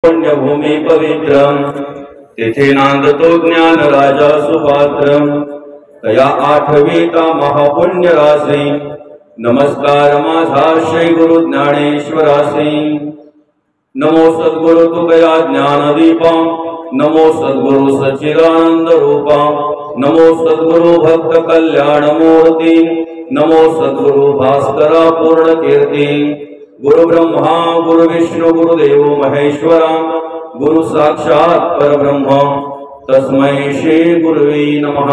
पुण्यभूमी पवित्रम तेथे नांदतो ज्ञान राजा सुपात्रम तया आठवीता महापुण्य राशी नमस्कार माझा श्री गुरु ज्ञानेश्वरासी। नमो सद्गुरु तुकया ज्ञानदीपा नमो सद्गुरु सच्चिदानंद रूपा नमो सद्गुरु भक्त कल्याण मूर्ति नमो सद्गुरु भास्करा पूर्ण कीर्ति। गुरु ब्रह्मा गुरु विष्णु गुरुदेव महेश्वरा गुरु साक्षात् परब्रह्म तस्मै श्री गुरुवे नमः।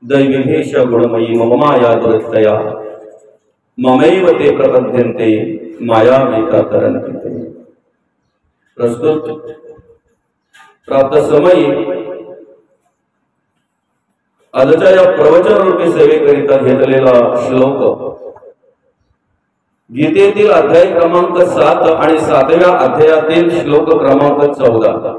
दैवीभेश गुणमयी मम माया दुरत्तया ममैव ते प्रपद्यन्ते माया मेता तरन्ति। प्रस्तुत प्रातः समयी आजच्या या प्रवचन रूपी सेवेकरिता घेतलेला श्लोक गीतेतील अध्याय क्रमांक 7 आणि 7व्या अध्यायातील श्लोक क्रमांक 14।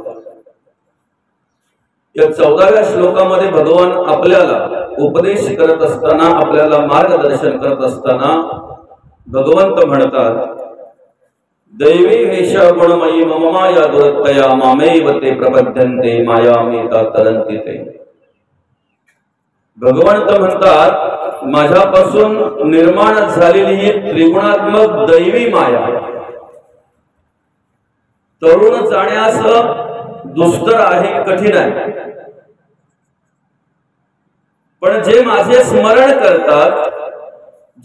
या 14व्या श्लोकामध्ये भगवान आपल्याला उपदेश करत असताना, आपल्याला मार्गदर्शन करत असताना भगवंत म्हणतात, दैवी वेश गुणमयी मम माया दुरत्तया मामेव ते प्रपद्यन्ते माया मेता तरन्ति ते। भगवंत म्हणतात, माझ्यापासून निर्माण झालेली ही त्रिगुणात्मक दैवी माया तरुण जाण्यास दुष्कर आहे, कठीण आहे, पण जे माझे स्मरण करतात,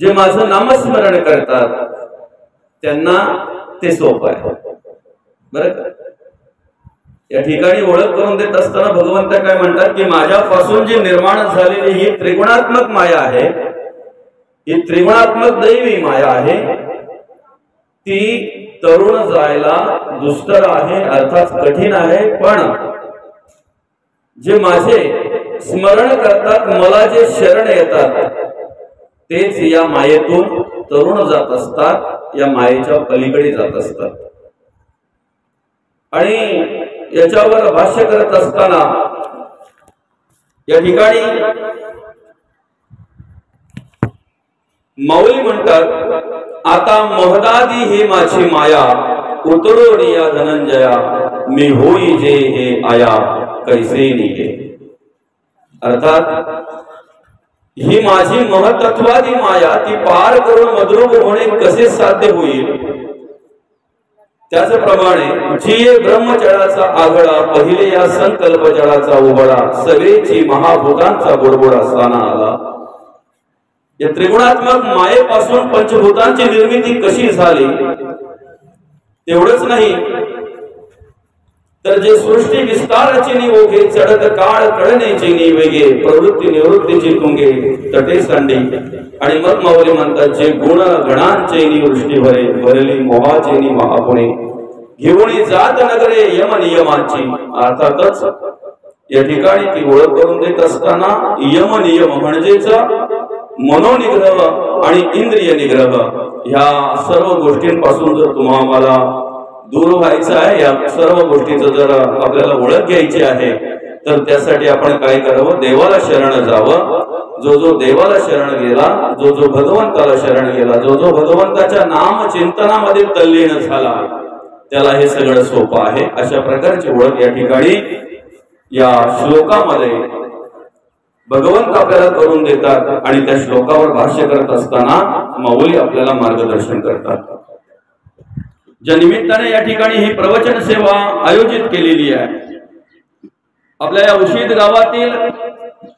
जे माझं नामस्मरण करतात त्यांना ते सोपं आहे। बरं, या ठिकाणी ओळख करून देत असताना भगवंत काय म्हणतात की माझ्यापासून जी निर्माण झालेली ही त्रिगुणात्मक माया आहे, ही त्रिगुणात्मक दैवी माया आहे, ती तरुण जायला दुष्कर आहे, अर्थात कठीण आहे, पण जे माझे स्मरण करतात, मला जे शरण येतात तेच या मायेतून तरुण जात असतात, या मायेच्या पलीकडे जात असतात। आणि याच्यावर भाष्य करत असताना या ठिकाणी माऊली म्हणतात, आता महदादी हे माझी माया उतरोनिया धनंजया मी होई जे हे आया कैसे निघे। अर्थात ही माझी महतत्वादी माया ती पार करून मद्रूप होणे कसे साध्य होईल, त्याचप्रमाणे जी ब्रह्मचळाचा आघळा पहिले या संकल्प जळाचा उघडा सगळेची महाभूतांचा गोडगोड असताना आला। या त्रिगुणात्मक मायेपासून पंचभूतांची निर्मिती कशी झाली तेवढंच नाही, तर जे सृष्टी विस्ताराची नि ओघे चढत काळ कळण्याची नि वेगे प्रवृत्ती निवृत्तीची तुंगे तटे सांडी। आणि मग माऊली म्हणतात, जे गुण गणांचे नि वृष्टी भरे भरली मोहाचे नि महापुणे घेऊन जात नगरे यम नियमांची। अर्थातच या ठिकाणी ती ओळख करून देत असताना यम नियम म्हणजेच मनोनिग्रह आणि इंद्रिय निग्रह ह्या सर्व गोष्टींपासून जर तुम्हाला दूर व्हायचं आहे, या सर्व गोष्टीचं जर आपल्याला ओळख घ्यायची आहे, तर त्यासाठी आपण काय करावं, देवाला शरण जावं। जो जो देवाला शरण गेला, जो जो भगवंताला शरण गेला, जो जो भगवंताच्या नाम चिंतनामध्ये तल्लीन झाला, त्याला हे सगळं सोपं आहे। अशा प्रकारची ओळख या ठिकाणी या श्लोकामध्ये भगवंत आपल्याला करून देतात। आणि त्या श्लोकावर भाष्य करत असताना माऊली आपल्याला मार्गदर्शन करतात। ज्या निमित्ताने या ठिकाणी ही प्रवचन सेवा आयोजित केलेली आहे, आपल्या या उशीद गावातील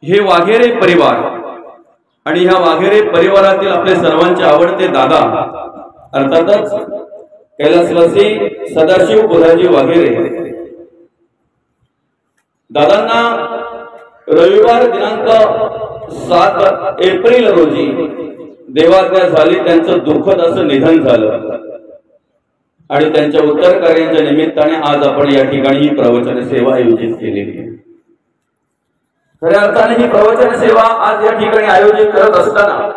हे वाघेरे परिवार आणि ह्या वाघेरे परिवारातील आपले सर्वांचे आवडते दादा, अर्थातच कैलासवासी सदाशिव बुधाजी वाघेरे, दादांना रविवार दिनांक 7 एप्रिल रोजी देवाज्ञा झाली, त्यांचं दुःखद असं निधन झालं। आणि त्यांच्या उत्तर कार्यांच्या निमित्ताने आज आपण या ठिकाणी ही प्रवचन सेवा आयोजित केलेली आहे। खऱ्या अर्थाने ही प्रवचन सेवा आज या ठिकाणी आयोजित करत असताना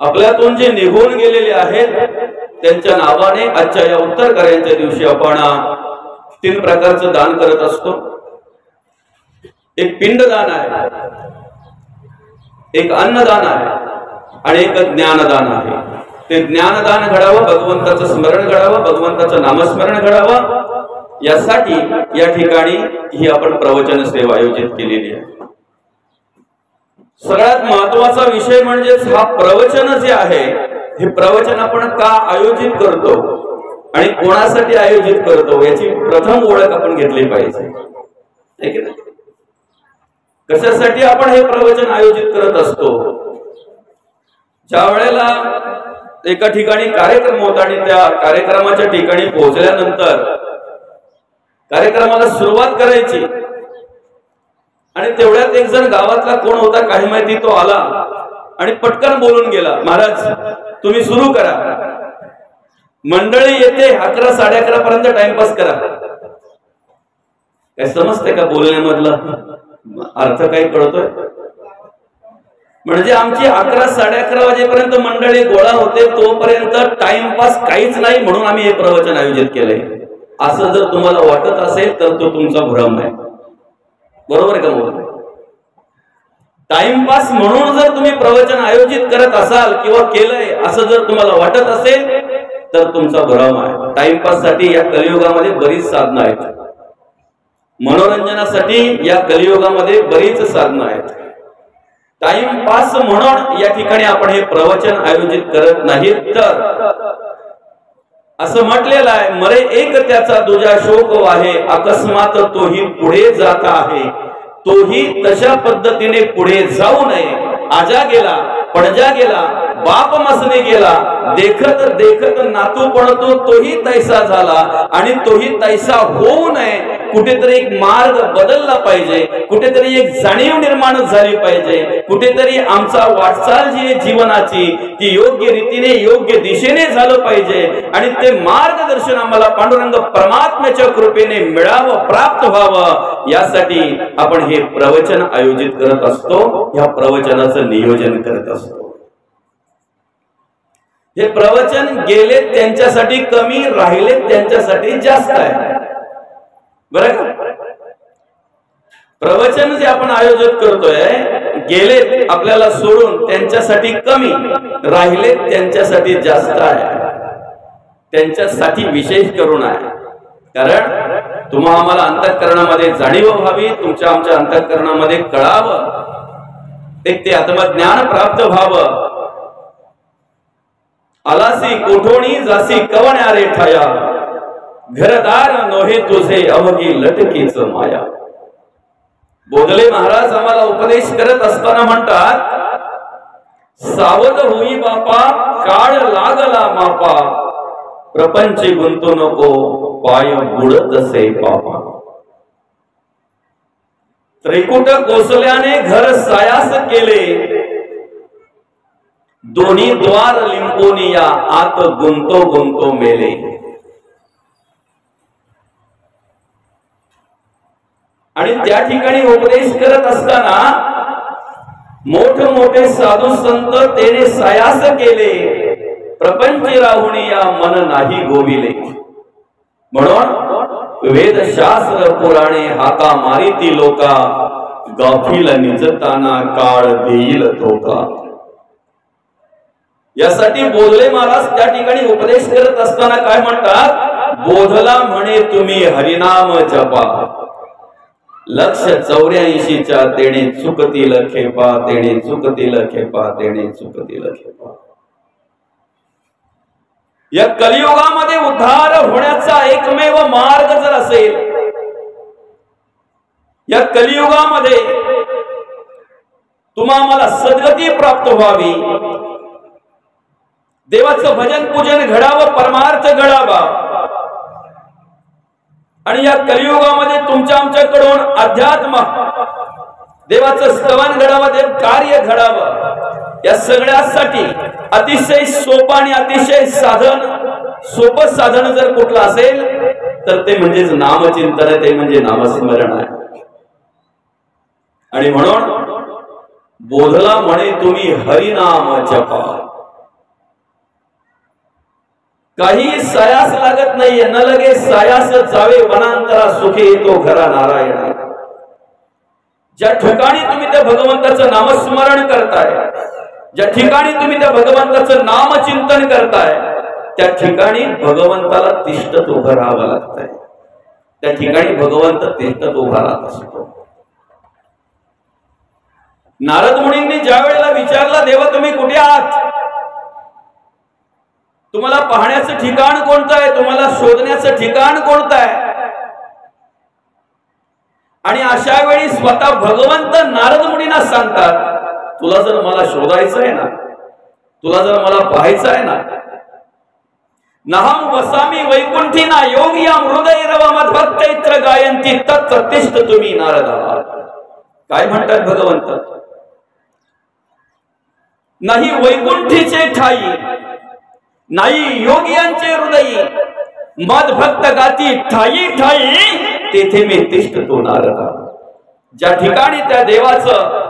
आपल्यातून जे निघून गेलेले आहेत त्यांच्या नावाने आजच्या या उत्तर कार्यांच्या दिवशी आपण 3 प्रकारचं दान करत असतो। एक पिंडदान आहे, एक अन्नदान आहे आणि एक ज्ञानदान आहे। ते ज्ञानदान घडावं, भगवंताचं स्मरण घडावं, भगवंताचं नामस्मरण घडावं, यासाठी या ठिकाणी ही आपण प्रवचन सेवा आयोजित केलेली आहे. सगळ्यात महत्वाचा विषय म्हणजे हा प्रवचन जे आहे, हे प्रवचन आपण का आयोजित करतो आणि कोणासाठी आयोजित करतो याची प्रथम ओळख आपण घेतली पाहिजे. कशासाठी आपण हे प्रवचन आयोजित करत असतो? ज्या वेळेला एका ठिकाणी कार्यक्रम होता आणि त्या कार्यक्रमाच्या ठिकाणी पोहोचल्यानंतर कार्यक्रमाला सुरुवात करायची आणि तेवढ्यात एक जण गावातला कोण होता काही माहिती, तो आला आणि पटकन बोलून गेला, महाराज तुम्ही सुरू करा, मंडळी येते 11 11:30 पर्यंत टाइमपास करा. काय समजते का बोलण्यामधला अर्थ काही कळतोय? म्हणजे आमची 11 11:30 वाजेपर्यंत मंडळी गोळा होते, तोपर्यंत टाइमपास काहीच नाही, म्हणून आम्ही हे प्रवचन आयोजित केलंय. असं जर तुम्हाला वाटत असेल तर तो तुमचा भ्रम आहे. बरोबर का? टाइमपास म्हणून जर तुम्ही प्रवचन आयोजित करत असाल किंवा केलंय असं जर तुम्हाला वाटत असेल तर तुमचा भ्रम आहे. टाइमपास साठी या कलियुगामध्ये बरीच साधनं आहेत, मनोरंजनासाठी या कलियुगामध्ये बरीच साधनं आहेत. टाइमपास म्हणून या ठिकाणी आपण हे प्रवचन आयोजित करत नाही, तर असं म्हटलेलं आहे, मरे एक त्याचा दुजा शोक वाहे, अकस्मात तोही पुढे जात आहे, तोही तशा पद्धतीने पुढे जाऊ नये. आजा गेला पणजा गेला, बाप मसने गेला, देखत देखत नातू पणतो तोही तैसा झाला, आणि तोही तैसा होऊ नये. कुठेतरी एक मार्ग बदलला पाहिजे, कुठेतरी एक जाणीव निर्माण झाली पाहिजे, कुठेतरी आमचा वाटचाल जी आहे जीवनाची ती योग्य रीतीने योग्य दिशेने झालं पाहिजे, आणि ते मार्गदर्शन आम्हाला पांडुरंग परमात्म्याच्या कृपेने मिळावं, प्राप्त व्हावं, यासाठी आपण हे प्रवचन आयोजित करत असतो, या प्रवचनाचं नियोजन करत असतो. हे प्रवचन गेले त्यांच्यासाठी कमी, राहिले त्यांच्यासाठी जास्त आहे. बरं का? प्रवचन जे आपण आयोजित करतोय, गेले आपल्याला सोडून त्यांच्यासाठी कमी, राहिले त्यांच्यासाठी जास्त आहे, त्यांच्यासाठी विशेष करून आहे. कारण तुम्हा आम्हाला अंतःकरणामध्ये जाणीव व्हावी, तुमच्या आमच्या अंतःकरणामध्ये कळावं, एक ते आत्मज्ञान प्राप्त व्हावं. आलासी कोठोणी जासी कवण्या रे ठाया, घरदार नोहे तुझे अवघी लटकीच माया. बोधले महाराज आम्हाला उपदेश करत असताना म्हणतात, सावध होई बापा काळ लागला मापा, प्रपंची गुंतू नको पाय बुडत असे पापा. त्रिकुट कोसल्याने घर सायास केले, दोन्ही द्वार लिंबोनिया आत गुंतो गुंतो मेले. आणि त्या ठिकाणी उपदेश करत असताना मोठमोठे साधू संत तेने सायास केले, प्रपंची राहुनिया मन नाही गोविले. म्हणून वेद शास्त्र पुराणे हाका मारिती लोका, गाफील निजताना काळ देईल धोका. यासाठी बोधले महाराज त्या ठिकाणी उपदेश करत असताना काय म्हणतात, बोधला म्हणे तुम्ही हरिनाम जपा, लक्ष 84च्या तेणे चुकतील खेपा, तेणे चुकतील खेपा, तेणे चुकतील खेपा. या कलियुगामध्ये उद्धार होण्याचा एकमेव मार्ग जर असेल, या कलियुगामध्ये तुम्हा आम्हाला सद्गती प्राप्त व्हावी, देवाचं भजन पूजन घडावं, परमार्थ घडावा, आणि या कलियुगामध्ये तुमच्या आमच्याकडून अध्यात्म देवाचं स्तवन घडावं, देव कार्य घडावं, या सगळ्यासाठी अतिशय सोपं आणि अतिशय सोपं साधन जर कुठलं असेल तर ते म्हणजेच नामचिंतन आहे, ते म्हणजे नामस्मरण आहे. आणि म्हणून बोधला म्हणे तुम्ही हरिनाम जपा. काही सायास लागत नाहीये, न लगे सायास जावे वनांतरा, सुखे येतो घरा नारायण. ज्या ठिकाणी तुम्ही त्या भगवंताचं नामस्मरण करताय, ज्या ठिकाणी तुम्ही त्या भगवंताचं नामचिंतन करताय त्या ठिकाणी भगवंताला तिष्ठत उभं राहावं लागतंय, त्या ठिकाणी भगवंत तिष्ठत उभा राहत असतो. नारद मुनींनी ज्या वेळेला विचारला देवा तुम्ही कुठे आहात, तुम्हाला पाहण्याचं ठिकाण कोणतं आहे, तुम्हाला शोधण्याचं ठिकाण कोणतं आहे, आणि अशा वेळी स्वतः भगवंत नारद मुनींना सांगतात तुला जर मला शोधायचं आहे ना, तुला जर मला पाहायचं आहे ना, नहम वसामी वैकुंठी ना योगिया हृदय रव मद्भक्तैत्र गायंती तत्र तिष्ठ तुम्ही नारदा. काय म्हणतात भगवंत, नाही वैकुंठीचे ठाई नाही योगियांचे हृदयी मद्भक्त गाती ठाई ठाई तेथे मी तिष्ठतो नारदा. ज्या ठिकाणी त्या देवाचं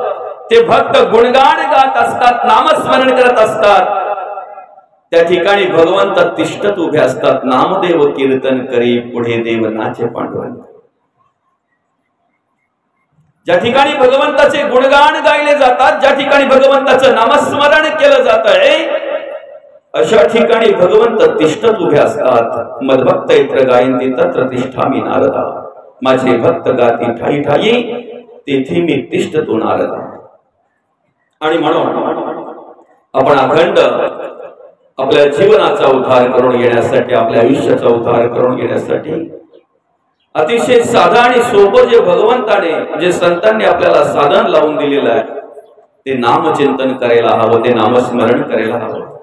ते भक्त गुणगान गात असतात, नामस्मरण करत असतात, त्या ठिकाणी भगवंत तिष्ठत उभे असतात. नामदेव कीर्तन करी पुढे देव नाचे पांडुरंग. ज्या ठिकाणी भगवंताचे गुणगान गायले जातात, ज्या ठिकाणी भगवंताचं नामस्मरण केलं जात आहे, अशा ठिकाणी भगवंत तिष्ठत उभे असतात. मद्भक्त इत्र गायंती तत्र तिष्ठामी नारदा. माझे भक्त गाती ठाई ठाई तेथे मी तिष्ठतो नारदा. आणि म्हणून आपण अखंड आपल्या जीवनाचा उद्धार करून घेण्यासाठी, आपल्या आयुष्याचा उद्धार करून घेण्यासाठी अतिशय साधा आणि सोपं जे भगवंताने जे संतांनी आपल्याला साधन लावून दिलेलं आहे ते नामचिंतन करायला हवं, ते नामस्मरण करायला हवं.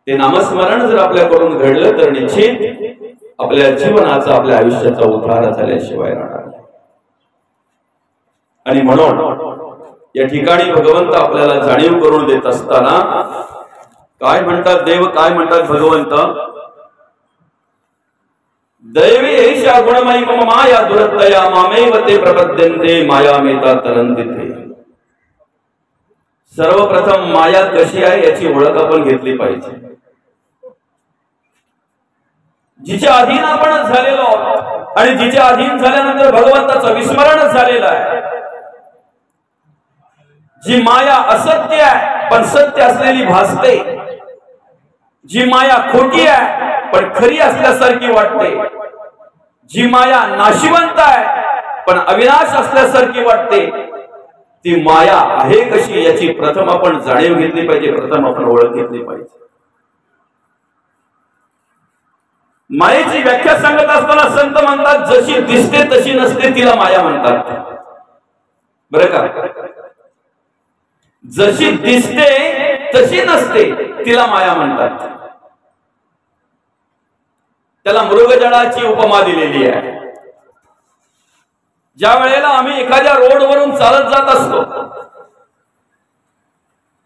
ते नामस्मरण जर आपल्याकडून घडलं तर निश्चित आपल्या जीवनाचा, आपल्या आयुष्याचा उद्धार झाल्याशिवाय राहणार नाही. आणि म्हणून या ठिकाणी भगवंत आपल्याला जाणीव करून देत असताना काय म्हणतात देव, काय म्हणतात भगवंत, दैवी ऐशा गुणमयी मम माया दुरत्तया मामेव ते प्रपद्यन्ते मायामेता तरन्तिते. सर्वप्रथम माया कशी आहे याची ओळख आपण घेतली पाहिजे. जिच्या अधीन आपण झालेलो आहोत आणि जिच्या अधीन झाल्यानंतर भगवंताचं विस्मरण झालेलं आहे. जी माया असत्य आहे पण सत्य असलेली भासते, जी माया खोटी आहे पण खरी असल्यासारखी वाटते, जी माया नाशिवंत आहे पण अविनाश असल्यासारखी वाटते, ती माया आहे कशी याची प्रथम आपण जाणीव घेतली पाहिजे, प्रथम आपण ओळख घेतली पाहिजे. मायेची व्याख्या सांगत असताना संत म्हणतात जशी दिसते तशी नसते तिला माया म्हणतात. बरं का, जशी दिसते तशी नसते तिला माया म्हणतात. त्याला मृगजळाची उपमा दिलेली आहे. ज्या वेळेला आम्ही एखाद्या रोडवरून चालत जात असतो,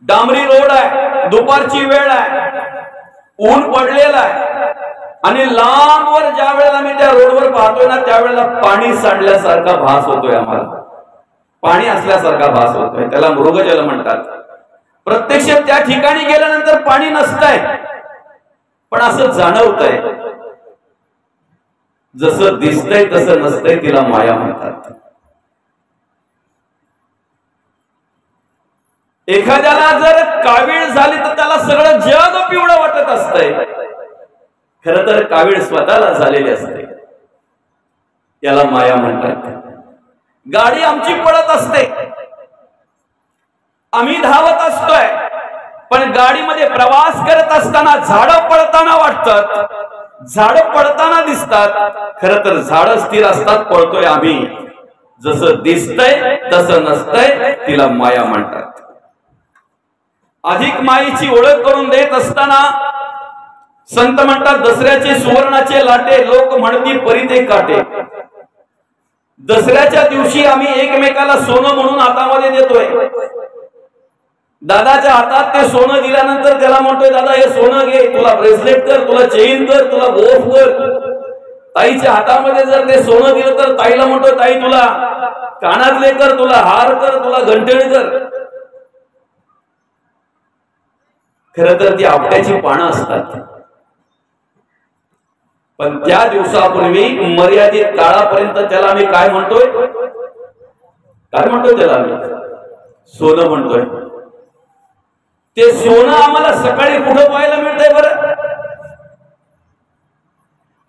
डांबरी रोड आहे, दुपारची वेळ आहे, ऊन पडलेलं आहे आणि लांबवर ज्या वेळेला मी त्या रोडवर पाहतोय ना त्यावेळेला पाणी सांडल्यासारखा भास होतोय, आम्हाला पाणी असल्यासारखा भास होतोय, त्याला मृगजल म्हणतात. प्रत्यक्ष त्या ठिकाणी गेल्यानंतर पाणी नसतंय पण असं जाणवतंय. जसं दिसतंय तसं नसतंय तिला माया म्हणतात. एखाद्याला जर कावीळ झाली तर त्याला सगळं जग पिवळं वाटत असतंय, खरं तर कावीळ स्वतःला झालेली असते, याला माया म्हणतात. गाडी आमची पळत असते, आम्ही धावत असतोय, पण गाडीमध्ये प्रवास करत असताना झाडं पळताना वाटतात, झाडं पळताना दिसतात, खरं तर झाडं स्थिर असतात, पळतोय आम्ही. जसं दिसतंय तसं नसतंय तिला माया म्हणतात. अधिक मायेची ओळख करून देत असताना संत म्हणतात दसऱ्याचे सुवर्णाचे लाटे लोक म्हणती परिते काटे. दसऱ्याच्या दिवशी आम्ही एकमेकाला सोनं म्हणून हातामध्ये देतोय. दादाच्या हातात ते सोनं दिल्यानंतर त्याला म्हणतोय दादा हे सोनं घे, तुला ब्रेसलेट कर, तुला चेन कर, तुला गोफ कर. ताईच्या हातामध्ये जर ते सोनं दिलं तर ताईला म्हणतोय ताई तुला कानातले कर, तुला हार कर, तुला घंटेड कर. खरं तर ती आपट्याची पानं असतात, पण त्या दिवसापूर्वी मर्यादित काळापर्यंत त्याला आम्ही काय म्हणतोय, काय म्हणतोय त्याला आम्ही सोनं म्हणतोय. ते सोनं आम्हाला सकाळी कुठं पाहायला मिळतंय बरं?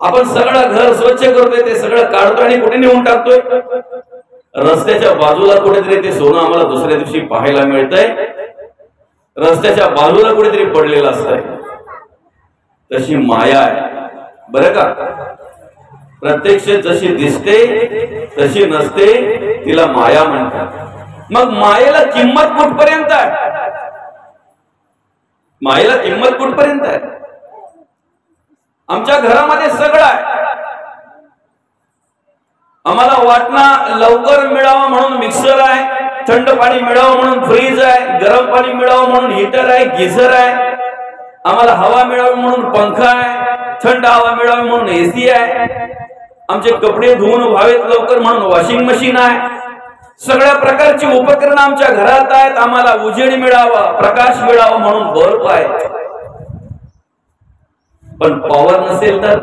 आपण सगळं घर स्वच्छ करतोय, ते सगळं काढतोय आणि कुठे नेऊन टाकतोय? रस्त्याच्या बाजूला कुठेतरी ते सोनं आम्हाला दुसऱ्या दिवशी पाहायला मिळतंय, रस्त्याच्या बाजूला कुठेतरी पडलेलं असतंय. तशी माया आहे बरं का. प्रत्यक्ष जशी दिसते तशी नसते, तिला माया म्हणतात. मग मायेला किंमत कुठपर्यंत आहे? मायेला किंमत कुठपर्यंत आहे? आमच्या घरामध्ये सगळं आहे. आम्हाला वाटणं लवकर मिळावं म्हणून मिक्सर आहे, थंड पाणी मिळावं म्हणून फ्रीज आहे, गरम पाणी मिळावं म्हणून हीटर आहे, गीझर आहे. आम्हाला हवा मिळावी म्हणून पंखा आहे, थंड हवा मिळावी म्हणून एसी आहे. आमचे कपडे धुवून व्हावेत लवकर म्हणून वॉशिंग मशीन आहे. सगळ्या प्रकारची उपकरणं आमच्या घरात आहेत. आम्हाला उजेड मिळावा, प्रकाश मिळावा म्हणून बल्ब आहे. पण पॉवर नसेल तर,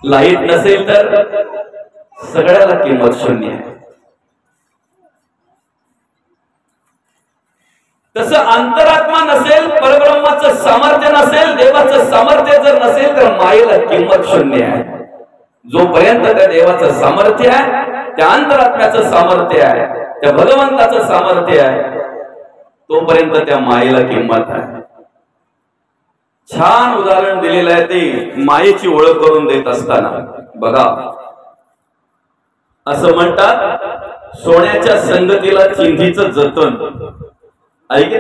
लाईट नसेल तर सगळ्याला किंमत शून्य आहे. तसं अंतरात्मा नसेल, परब्रह्माचं सामर्थ्य नसेल, देवाचं सामर्थ्य जर नसेल तर मायेला किंमत शून्य आहे. जोपर्यंत त्या देवाचं सामर्थ्य आहे, त्या अंतरात्म्याचं सामर्थ्य आहे, त्या भगवंताचं सामर्थ्य आहे, तोपर्यंत त्या मायेला किंमत आहे. छान उदाहरण दिलेलं आहे ते मायेची ओळख करून देत असताना. बघा, असं म्हणतात सोन्याच्या संगतीला चिंधीचं जतन. ऐक,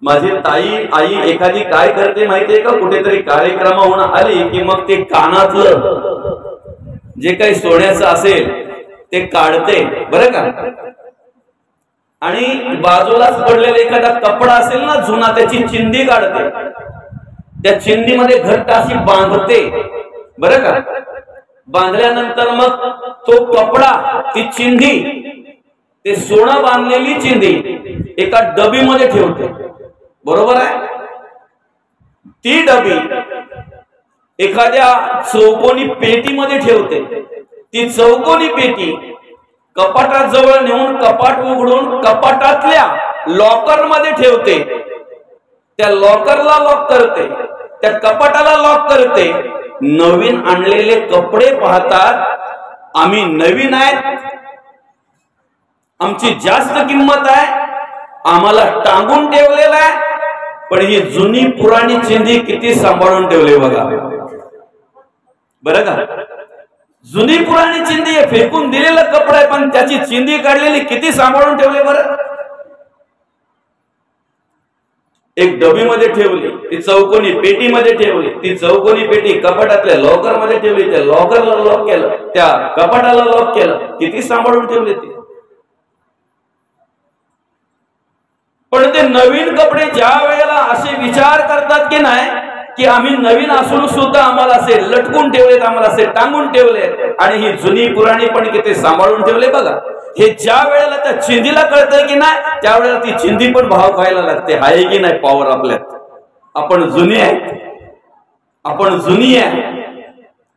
माझी आई एखादी काय करते माहितीये का? कुठेतरी कार्यक्रमाहून आली की मग ते कानातलं जे काही सोन्याचं असेल ते काढते बरं का, आणि बाजूलाच पडलेला एखादा कपडा असेल ना जुना, त्याची चिंधी काढते, त्या चिंधीमध्ये घट्ट अशी बांधते बरं का. बांधल्यानंतर मग तो कपडा, ती चिंधी, ते सोनं बांधलेली चिंधी एका डबीमध्ये ठेवते. बरोबर आहे? ती डबी एखाद्या चौकोनी पेटीमध्ये ठेवते. ती चौकोनी पेटी कपाटात जवळ नेऊन कपाट उघडून कपाटातल्या लॉकर मध्ये ठेवते. त्या लॉकरला लॉक करते, त्या कपाटाला लॉक करते. नवीन आणलेले कपडे पाहतात, आम्ही नवीन आहेत, आमची जास्त किंमत आहे, आम्हाला टांगून ठेवलेला आहे. पण ही जुनी पुराणी चिंधी किती सांभाळून ठेवले बघा बरं का. जुनी पुराणी चिंधी हे फेकून दिलेला कपडा आहे, पण त्याची चिंधी काढलेली किती सांभाळून ठेवले बरं. एक डबीमध्ये ठेवली, ती चौकोनी पेटीमध्ये ठेवली, ती चौकोनी पेटी कपाटातल्या लॉकर मध्ये ठेवली, त्या लॉकरला लॉक केलं, त्या कपाटाला लॉक केलं, किती सांभाळून ठेवले ते. पण ते नवीन कपडे ज्या वेळेला असे विचार करतात की नाही की आम्ही नवीन असून सुद्धा आम्हाला असे लटकून ठेवलेत, आम्हाला असे टांगून ठेवलेत, आणि ही जुनी पुराणी पण किती सांभाळून ठेवले बघा. हे ज्या वेळेला त्या चिंधीला कळतंय की नाही, त्यावेळेला ती चिंधी पण भाव खायला लागते. आहे की नाही पॉवर आपल्यात? आपण जुनी आहे, आपण जुनी आहे,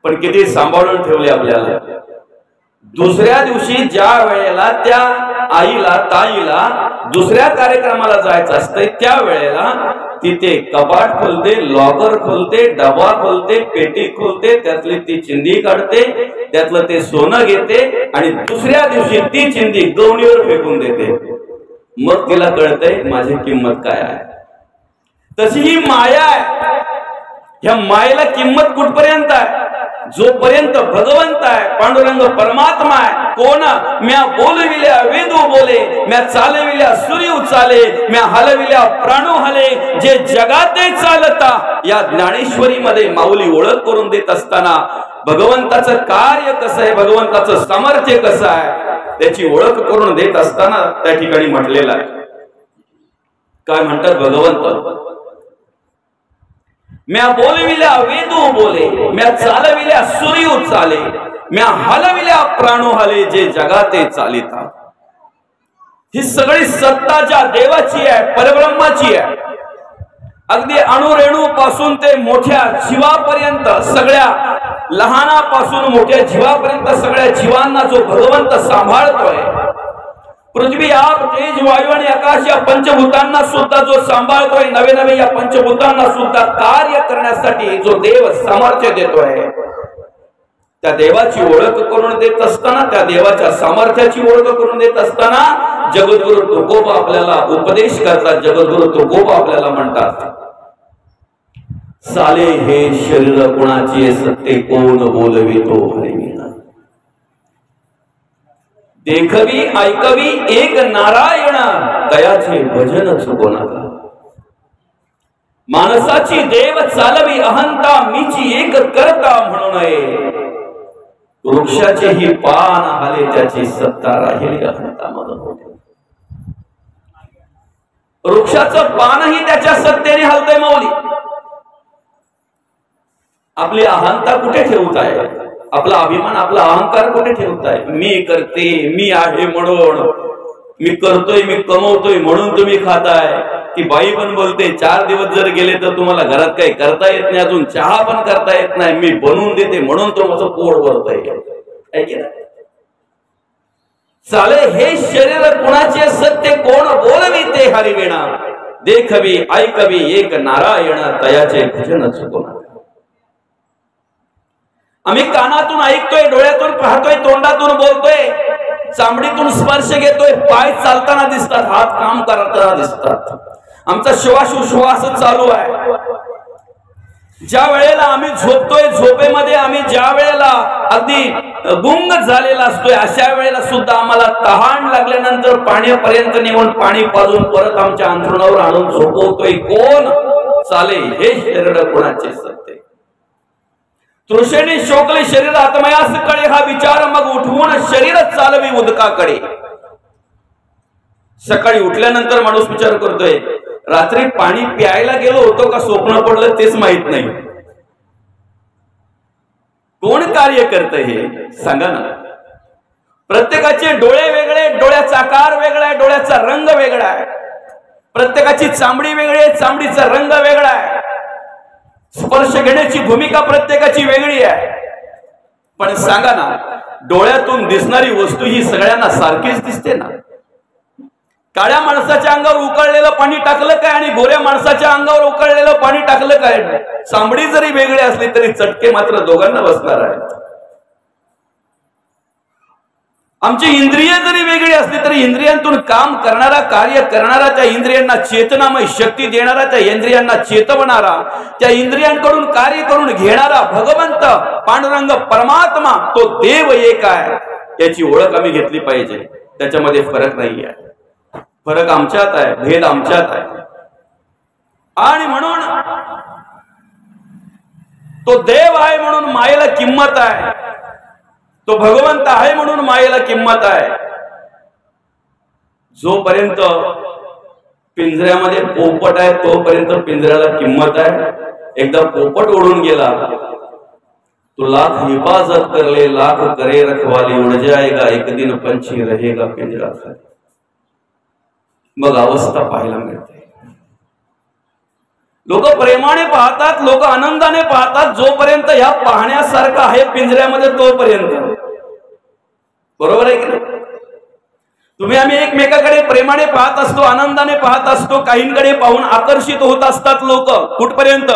पण किती सांभाळून ठेवले आपल्याला. दुसऱ्या दिवशी ज्या वेळेला त्या आईला, ताईला दुसऱ्या कार्यक्रमाला जायचं असतंय, त्या वेळेला तिथे कपाट खोलते, लॉकर खोलते, डबा खोलते, पेटी खोलते, त्यातली ती चिंधी काढते, त्यातलं ते सोनं घेते, आणि दुसऱ्या दिवशी ती चिंधी गवणीवर फेकून देते. मग तिला कळतंय माझी किंमत काय आहे. तशी ही माया आहे. ह्या मायेला किंमत कुठपर्यंत आहे? जोपर्यंत भगवंत आहे, पांडुरंग परमात्मा आहे. कोण? म्या बोलविल्या वेदो बोले, म्या चालविल्या सूर्य उचाले, म्या हलविल्या प्राणो हले, जे जगाते चालता. या ज्ञानेश्वरी मध्ये माऊली ओळख करून देत असताना भगवंताचं कार्य कसं आहे, भगवंताचं सामर्थ्य कसं आहे, त्याची ओळख करून देत असताना त्या ठिकाणी म्हटलेलं आहे. काय म्हणतात भगवंत? म्या बोलविल्या वेदो बोले, म्या चालविल्या सूर्य चाले, म्या हलविल्या प्राणो हले, जे जगाते चालिता. ही सगळी सत्ता ज्या देवाची आहे, परब्रह्माची आहे. अगदी अणुरेणू पासून ते मोठ्या जीवापर्यंत, सगळ्या लहानापासून मोठ्या जीवापर्यंत सगळ्या जीवांना जो भगवंत सांभाळतोय, पृथ्वी, आप, तेज, वायू आणि आकाश या पंचभूतांना सुद्धा जो सांभाळतोय, नवे नवे या पंचभूतांना सुद्धा कार्य करण्यासाठी जो देव सामर्थ्य देतोय, त्या देवाची ओळख करून देत असताना, त्या देवाच्या सामर्थ्याची ओळख करून देत असताना जगद्गुरु तुकोबा आपल्याला उपदेश करतात. जगद्गुरु तुकोबा आपल्याला म्हणतात, साले हे शरीर कुणाचे सत्य कोण बोलवितो हरिविना. देखवी ऐकवी एक नारायण, दयाचे भजन चुकोनाला. माणसाची देव चालवी अहंता, मीची एक करता म्हणून नये. वृक्षाचे ही पान आले, त्याची सत्ता राहिली अहंता मधून होते. वृक्षाचं पानही त्याच्या सत्तेने हलतंय माऊली. आपली अहंता कुठे ठेवताय? आपला अभिमान, आपला अहंकार कुठे ठेवताय? मी करते, मी आहे म्हणून, मी करतोय, मी कमवतोय म्हणून तुम्ही खाताय. ती बाई पण बोलते, 4 दिवस जर गेले तर तुम्हाला घरात काही करता येत नाही, अजून चहा पण करता येत नाही, मी बनवून देते म्हणून तुमचं पोट भरतंय. चाले हे शरीर कुणाचे सत्य कोण बोलविते हरिविना. देखवी ऐकवी एक नारायण, तयाचे भजन चुकोना. आम्ही कानातून ऐकतोय, डोळ्यातून पाहतोय, तोंडातून बोलतोय, चामडीतून स्पर्श घेतोय, पाय चालताना दिसतात, हात काम करताना दिसतात. आमचा श्वासोश्वास चालू आहे. ज्या वेळेला आम्ही झोपतोय, झोपेमध्ये आम्ही ज्या वेळेला अगदी गुंग झालेला असतोय, अशा वेळेला सुद्धा आम्हाला तहान लागल्यानंतर पाण्यापर्यंत नेऊन पाणी पाजून परत आमच्या अंथरुणावर आणून झोपवतोय कोण? चाले हे शरीर कोणाचे सत्य. तृषेने शोकले शरीर आत्मयास कळे, हा विचार मग उठवून शरीर चालवी उदकाकडे. सकाळी उठल्यानंतर माणूस विचार करतोय, रात्री पाणी प्यायला गेलो होतो का स्वप्न पडलं तेच माहित नाही. कोण कार्य करतंय हे सांगा ना. प्रत्येकाचे डोळे वेगळे, डोळ्याचा आकार वेगळा आहे, डोळ्याचा रंग वेगळा आहे. प्रत्येकाची चामडी वेगळी आहे, चामडीचा रंग वेगळा आहे. स्पर्श घेण्याची भूमिका प्रत्येकाची वेगळी आहे. पण सांगा ना, डोळ्यातून दिसणारी वस्तू ही सगळ्यांना सारखीच दिसते ना. काळ्या माणसाच्या अंगावर उकळलेलं पाणी टाकलं काय आणि गोऱ्या माणसाच्या अंगावर उकळलेलं पाणी टाकलं काय, चामडी जरी वेगळी असली तरी चटके मात्र दोघांना बसणार आहेत. आमची इंद्रिय जरी वेगळी असली तरी इंद्रियांतून काम करणारा, कार्य करणारा, त्या इंद्रियांना चेतनामय शक्ती देणारा, त्या इंद्रियांना चेतवणारा, त्या इंद्रियांकडून कार्य करून घेणारा भगवंत पांडुरंग परमात्मा, तो देव एक आहे. याची ओळख आम्ही घेतली पाहिजे. त्याच्यामध्ये फरक नाही आहे. फरक आमच्यात आहे, भेद आमच्यात आहे. आणि म्हणून तो देव आहे म्हणून मायेला किंमत आहे. तो भगवंत आहे म्हणून मायेला किंमत आहे. जोपर्यंत पिंजऱ्यामध्ये पोपट आहे तोपर्यंत पिंजऱ्याला किंमत आहे. एकदा पोपट उडून गेला, तो लाख हिफाजत कर ले, लाख करे रखवाली, उड़ जाएगा एक दिन पंछी रहेगा पिंजरा खाली. मग अवस्था पाहायला मिळते. लोक प्रेमाने पाहतात, लोक आनंदाने पाहतात, जोपर्यंत ह्या पाहण्यासारखं आहे पिंजऱ्यामध्ये तोपर्यंत. बरोबर आहे की नाही? तुम्ही आम्ही एकमेकाकडे प्रेमाने पाहत असतो, आनंदाने पाहत असतो, काहींकडे पाहून आकर्षित होत असतात लोक. कुठपर्यंत?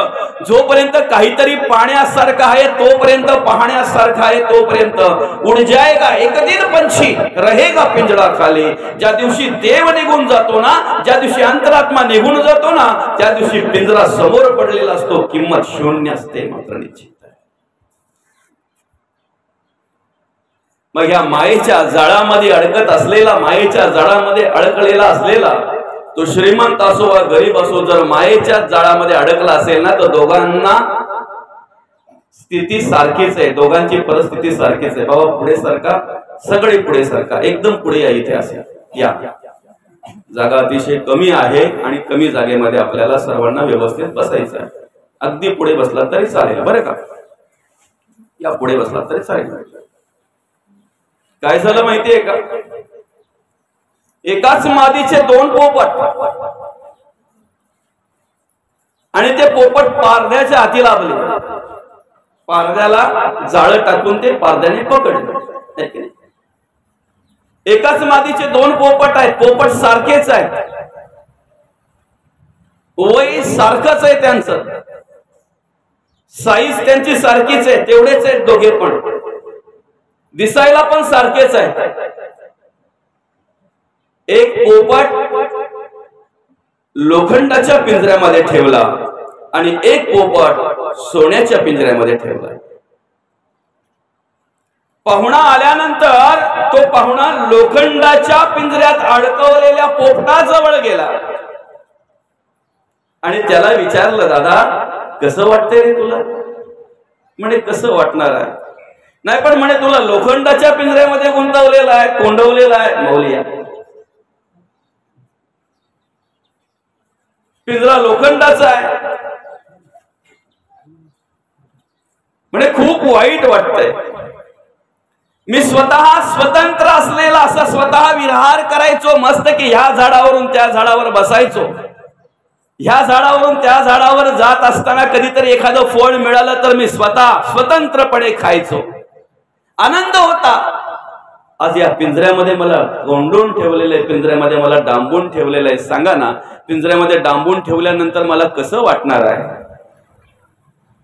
जोपर्यंत काहीतरी पाहण्यासारखं आहे तोपर्यंत, पाहण्यासारखं आहे तोपर्यंत. उड़ जाएगा एक दिन पंछी रहेगा पिंजरा खाली. ज्या दिवशी देव निघून जातो ना, ज्या दिवशी अंतरात्मा निघून जातो ना, त्या दिवशी पिंजरा समोर पडलेला असतो. किंमत शून्य असते मात्र निश्चित. मग या मायेच्या जाळामध्ये अडकत असलेला, मायेच्या जाळामध्ये अडकलेला असलेला तो श्रीमंत असो वा गरीब असो, जर मायेच्या जाळामध्ये अडकला असेल ना, तर दोघांना स्थिती सारखीच आहे, दोघांची परिस्थिती सारखीच आहे. बाबा पुढे सरका, सगळे पुढे सरका, एकदम पुढे या. इथे असेल या, जागा अतिशय कमी आहे आणि कमी जागेमध्ये आपल्याला सर्वांना व्यवस्थित बसायचं आहे. अगदी पुढे बसला तरी चालेल बरं का, या पुढे बसला तरी चालेल. काय झालं माहितीये का? एकाच मादीचे 2 पोपट आणि ते पोपट पारध्याच्या हाती लाभले. पारध्याला जाळं टाकून ते पारध्याने पकडले. एकाच मादीचे दोन पोपट आहेत, पोपट सारखेच आहेत, वय सारखंच आहे, त्यांचं साईज त्यांची सारखीच आहे, तेवढेच आहेत दोघे पण, दिसायला पण सारखेच आहेत. एक पोपट लोखंडाच्या पिंजऱ्यामध्ये ठेवला आणि एक पोपट सोन्याच्या पिंजऱ्यामध्ये ठेवला. पाहुणा आल्यानंतर तो पाहुणा लोखंडाच्या पिंजऱ्यात अडकवलेल्या पोपटाजवळ गेला आणि त्याला विचारलं, दादा कसं वाटतंय रे तुला? म्हणे कसं वाटणार आहे? नाही पण म्हणे तुला लोखंडाच्या पिंजऱ्यामध्ये गुंतवलेला आहे, कोंडवलेला आहे. मौलिया, पिंजरा लोखंडाचा आहे. म्हणे खूप वाईट वाटतंय. मी स्वतः स्वतंत्र असलेला असा स्वतः विहार करायचो, मस्त की ह्या झाडावरून त्या झाडावर बसायचो, ह्या झाडावरून त्या झाडावर जात असताना कधीतरी एखादं फळ मिळालं तर मी स्वतः स्वतंत्रपणे खायचो, आनंद होता. आज या पिंजऱ्यामध्ये मला कोंडून ठेवलेलं आहे, पिंजऱ्यामध्ये मला डांबून ठेवलेलं आहे. सांगा ना, पिंजऱ्यामध्ये डांबून ठेवल्यानंतर मला कसं वाटणार आहे?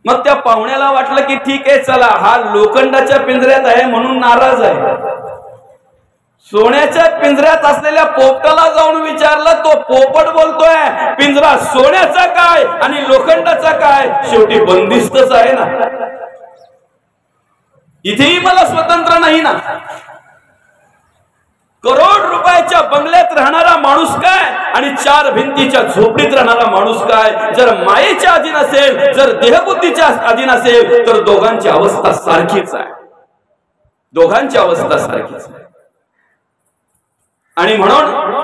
मग त्या पाहुण्याला वाटलं की ठीक आहे, चला हा लोखंडाच्या पिंजऱ्यात आहे म्हणून नाराज आहे. सोन्याच्या पिंजऱ्यात असलेल्या पोपटाला जाऊन विचारलं, तो पोपट बोलतोय पिंजरा सोन्याचा काय आणि लोखंडाचा काय, शेवटी बंदिस्तच आहे ना, इथेही मला स्वतंत्र नाही ना. करोड रुपयाच्या बंगल्यात राहणारा माणूस काय आणि चार भिंतीच्या झोपडीत राहणारा माणूस काय? जर मायेच्या अधीन असेल, जर देहबुद्धीच्या अधीन असेल तर दोघांची अवस्था सारखीच आहे, दोघांची अवस्था सारखीच आहे. आणि म्हणून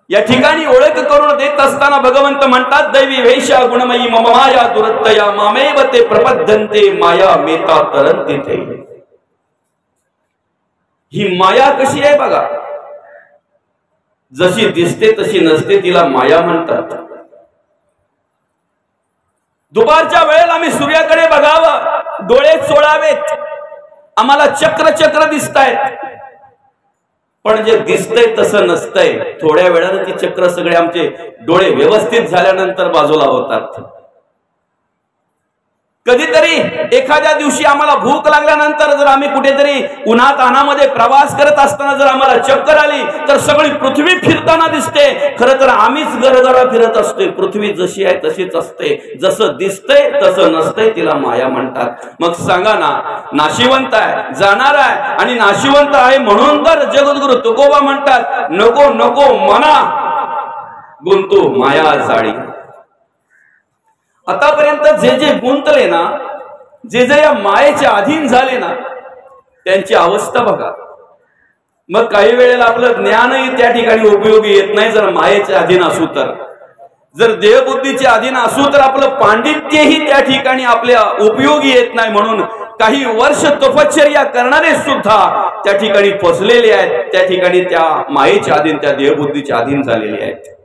या ठिकाणी ओळख करून देत असताना भगवंत म्हणतात, दैवी वैश्या गुणमयी मम माया दुरत्तया मामेव ते प्रपद्यन्ते माया मेता तरन्ति ते. ही माया कशी आहे बघा, जशी दिसते तशी नसते, तिला माया म्हणतात. दुपारच्या वेळेला आम्ही सूर्याकडे बघावं, डोळे चोळावेत, आम्हाला चक्र चक्र दिसतायत, पण जे दिसतंय तसं नसतंय. थोड्या वेळानं ती चक्र सगळे आमचे डोळे व्यवस्थित झाल्यानंतर बाजूला होतात. कधीतरी एखाद्या दिवशी आम्हाला भूक लागल्यानंतर जर आम्ही कुठेतरी उन्हात अनामध्ये प्रवास करत असताना जर आम्हाला चक्कर आली तर सगळी पृथ्वी फिरताना दिसते. खरं तर आम्हीच गरगरा फिरत असतोय. पृथ्वी जशी आहे तशीच असते, जसं दिसतंय तसं नसतंय, तिला माया म्हणतात. मग सांगा ना, नाशिवंत आहे, जाणार आहे आणि नाशिवंत आहे म्हणून तर जगद्गुरु तुकोबा म्हणतात, नको नको मना गुंतू माया जाळी. आतापर्यंत जे जे गुंतले ना, जे जे या मायेच्या अधीन झाले ना, त्यांची अवस्था बघा. मग काही वेळेला आपलं ज्ञानही त्या ठिकाणी उपयोगी येत नाही जर मायेच्या अधीन असू तर. जर देहबुद्धीच्या अधीन असू तर आपलं पांडित्यही त्या ठिकाणी आपल्या उपयोगी येत नाही. म्हणून काही वर्ष तपश्चर्या करणारे सुद्धा त्या ठिकाणी फसलेले आहेत, त्या ठिकाणी त्या मायेच्या अधीन, त्या देहबुद्धीच्या अधीन झालेले आहेत.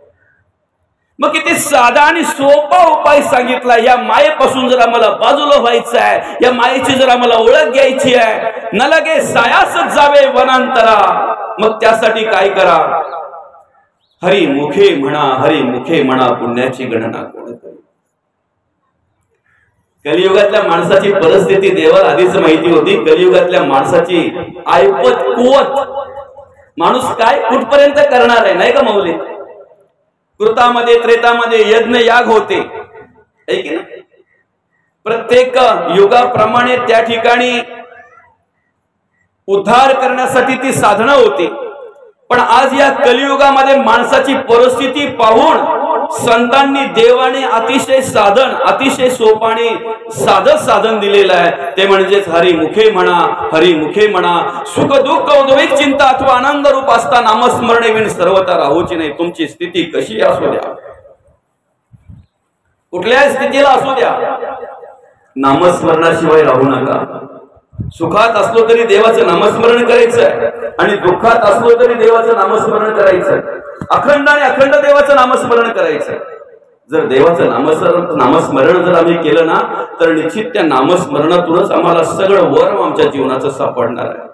मग किती साधा आणि सोपा उपाय सांगितला. या मायेपासून जर आम्हाला बाजूला व्हायचं आहे, या मायेची जर आम्हाला ओळख घ्यायची आहे, न लगे सायासच जावे वनांतरा. मग त्यासाठी काय करा? हरी मुखे म्हणा, हरी मुखे म्हणा, पुण्याची गणना कोण करेल. कलियुगातल्या माणसाची परिस्थिती देवाला आधीच माहिती होती. कलियुगातल्या माणसाची ऐपत कुवत, माणूस काय कुठपर्यंत करणार आहे, नाही का मौली? कृतामध्ये त्रेतामध्ये यज्ञ याग होते, की ना? प्रत्येक युगाप्रमाणे त्या ठिकाणी उद्धार करण्यासाठी ती साधनं होती. पण आज या कलियुगामध्ये माणसाची परिस्थिती पाहून संतांनी, देवाने अतिशय साधन, अतिशय सोपाने साधं साधन दिलेलं आहे. ते म्हणजेच हरिमुखे म्हणा, हरिमुखे म्हणा. सुख दुःख उद्वेग चिंता अथवा आनंद रूप असता नामस्मरणे विण सर्वता राहूची नाही. तुमची स्थिती कशी असू द्या, कुठल्याही स्थितीला असू द्या, नामस्मरणाशिवाय राहू नका. सुखात असलो तरी देवाचं नामस्मरण करायचं आणि दुःखात असलो तरी देवाचं नामस्मरण करायचं. अखंड आणि अखंड देवाचं नामस्मरण करायचं. जर देवाचं नामस्मरण जर आम्ही केलं ना, तर निश्चित त्या नामस्मरणातूनच आम्हाला सगळं वर आमच्या जीवनाचं सापडणार आहे.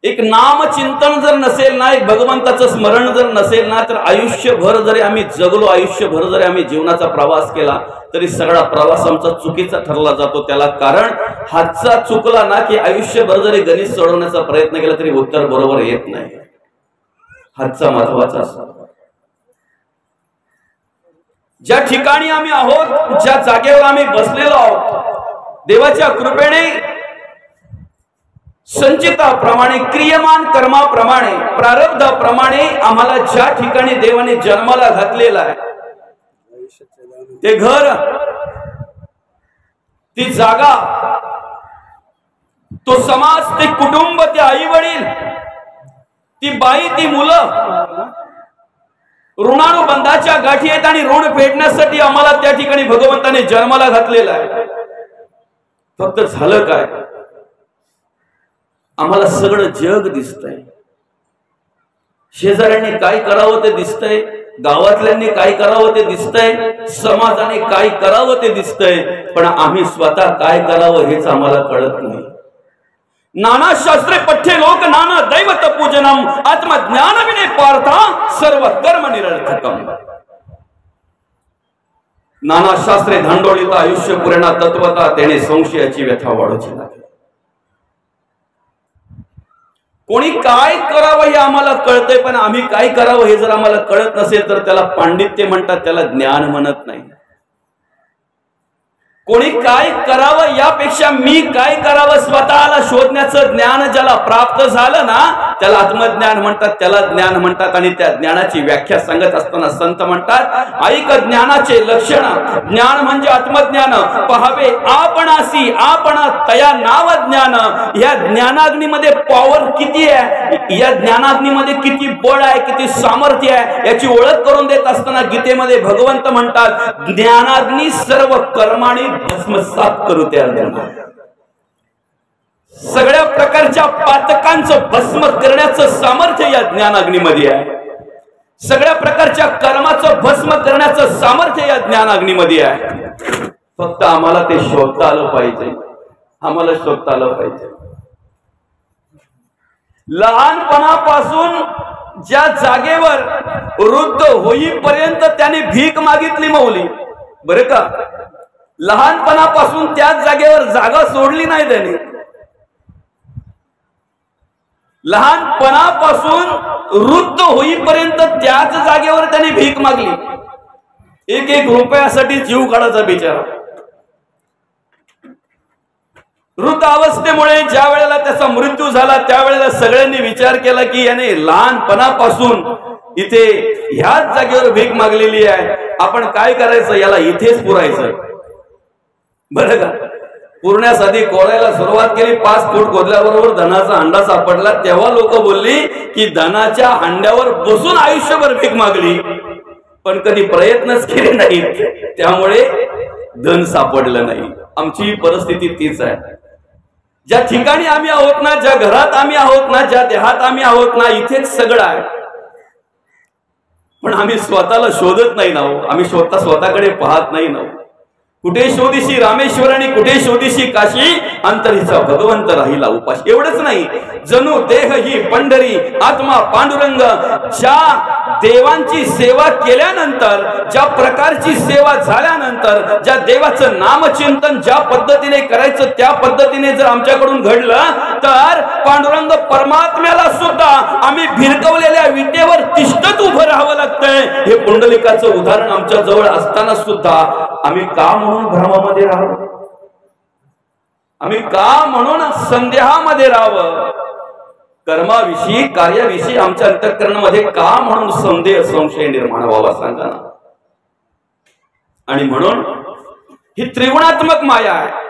एक नामचिंतन जर नसेल ना, एक भगवंताचं स्मरण जर नसेल ना, तर आयुष्यभर जरी आम्ही जगलो, आयुष्यभर जरी आम्ही जीवनाचा प्रवास केला तरी सगळा प्रवास आमचा चुकीचा ठरला जातो. त्याला कारण हातचा चुकला ना की आयुष्यभर जरी गणित सोडवण्याचा प्रयत्न केला तरी उत्तर बरोबर येत नाही. हातचा महत्वाचा असतो. ज्या ठिकाणी आम्ही आहोत, ज्या जागेवर आम्ही बसलेलो आहोत, देवाच्या कृपेने संचिताप्रमाणे, क्रियमान कर्माप्रमाणे, प्रारब्धाप्रमाणे आम्हाला ज्या ठिकाणी देवाने जन्माला घातलेला आहे ते घर, ती जागा, तो समाज, ते कुटुंब, ते आई वडील, ती बाई, ती मुलं ऋणानुबंधाच्या गाठी आहेत आणि ऋण फेडण्यासाठी आम्हाला त्या ठिकाणी भगवंताने जन्माला घातलेला आहे. फक्त झालं काय, आम्हाला सगळं जग दिसतंय. शेजाऱ्यांनी काय करावं ते दिसतंय, गावातल्यांनी काय करावं ते दिसतंय, समाजाने काय करावं ते दिसतंय, पण आम्ही स्वतः काय करावं हेच आम्हाला कळत नाही. नाना शास्त्रे पठ्ये लोक नाना दैवत पूजनम आत्मज्ञान विने पार्था सर्व कर्म निरर्थकम. नाना शास्त्रे धांडोळीता आयुष्य पुरेना तत्वता त्याने संशयाची व्यथा वाढूची लागली. कोणी काय करावं हे आम्हाला कळतंय, पण आम्ही काय करावं हे जर आम्हाला कळत नसेल तर त्याला पांडित्य म्हणतात, त्याला ज्ञान म्हणत नाही. कोणी काय करावं यापेक्षा मी काय करावं स्वतःला शोधण्याचं ज्ञान ज्याला प्राप्त झालं ना त्याला आत्मज्ञान म्हणतात, त्याला ज्ञान म्हणतात. आणि त्या ज्ञानाची व्याख्या सांगत असताना संत म्हणतात, ऐक ज्ञानाचे लक्षण, ज्ञान म्हणजे आत्मज्ञान, पहावे आपणासी आपणा तया नाव ज्ञान. या ज्ञानाग्नीमध्ये पॉवर किती आहे, या ज्ञानाग्नीमध्ये किती बळ आहे, किती सामर्थ्य आहे याची ओळख करून देत असताना गीतेमध्ये भगवंत म्हणतात, ज्ञानाग्नी सर्व कर्माणी भस्मसात करू त्या अर्जुना. सगळ्या प्रकारच्या पातकांचं भस्म करण्याचं सामर्थ्य या ज्ञानाग्नीमध्ये आहे. सगळ्या प्रकारच्या कर्माचं भस्म करण्याचं सामर्थ्य या ज्ञानाग्नीमध्ये आहे. फक्त आम्हाला ते शोधता आलं पाहिजे, आम्हाला शोधता आलं पाहिजे. लहानपणापासून ज्या जागेवर वृद्ध होईपर्यंत त्याने भीक मागितली माऊली, बरं का, लहानपणापासून त्याच जागेवर जागा सोडली नाही त्याने. लहानपणापासून वृद्ध होईपर्यंत त्याच जागेवर त्याने भीक मागली. एक एक रुपयासाठी जीव काढायचा बिचारा. वृद्ध अवस्थेमुळे ज्या वेळेला त्याचा मृत्यू झाला त्यावेळेला सगळ्यांनी विचार केला की याने लहानपणापासून इथे ह्याच जागेवर भीक मागलेली आहे, आपण काय करायचं, याला इथेच पुरायचं. बरं का, पुरण्यासाठी कोरायला सुरुवात केली. 5 फूट खोदल्याबरोबर धनाचा हंडा सापडला. तेव्हा लोक बोलली की धनाच्या हंड्यावर बसून आयुष्यभर भीक मागली पण कधी प्रयत्नच केले नाहीत, त्यामुळे धन सापडलं नाही. आमची परिस्थिती तीच आहे. ज्या ठिकाणी आम्ही आहोत ना, ज्या घरात आम्ही आहोत ना, ज्या देहात आम्ही आहोत ना, इथेच सगळं आहे. पण आम्ही स्वतःला शोधत नाही ना, आम्ही स्वतःकडे पाहत नाही ना. कुठे शोधिशी रामेश्वर आणि कुठे शोधिशी काशी, अंतरीचा भगवंत राहिला उपाशी. एवढंच नाही, जणू देह ही पंढरी, आत्मा पांडुरंग. ज्या देवांची सेवा केल्यानंतर, ज्या प्रकारची सेवा झाल्यानंतर, ज्या देवाचं नामचिंतन ज्या पद्धतीने करायचं त्या पद्धतीने जर आमच्याकडून घडलं तर पांडुरंग परमात्म्याला सुद्धा आम्ही भिरकवलेल्या विटेवर तिष्ठत उभं राहावं लागतंय. हे पुंडलिकाचं उदाहरण आमच्या जवळ असताना सुद्धा आम्ही का म्हणून भ्रमामध्ये राहावं, आम्ही का म्हणून संदेहामध्ये राहावं, कर्माविषयी कार्याविषयी आमच्या अंतःकरणामध्ये का म्हणून संदेह संशय निर्माण व्हावा सांगा ना. आणि म्हणून ही त्रिगुणात्मक माया आहे.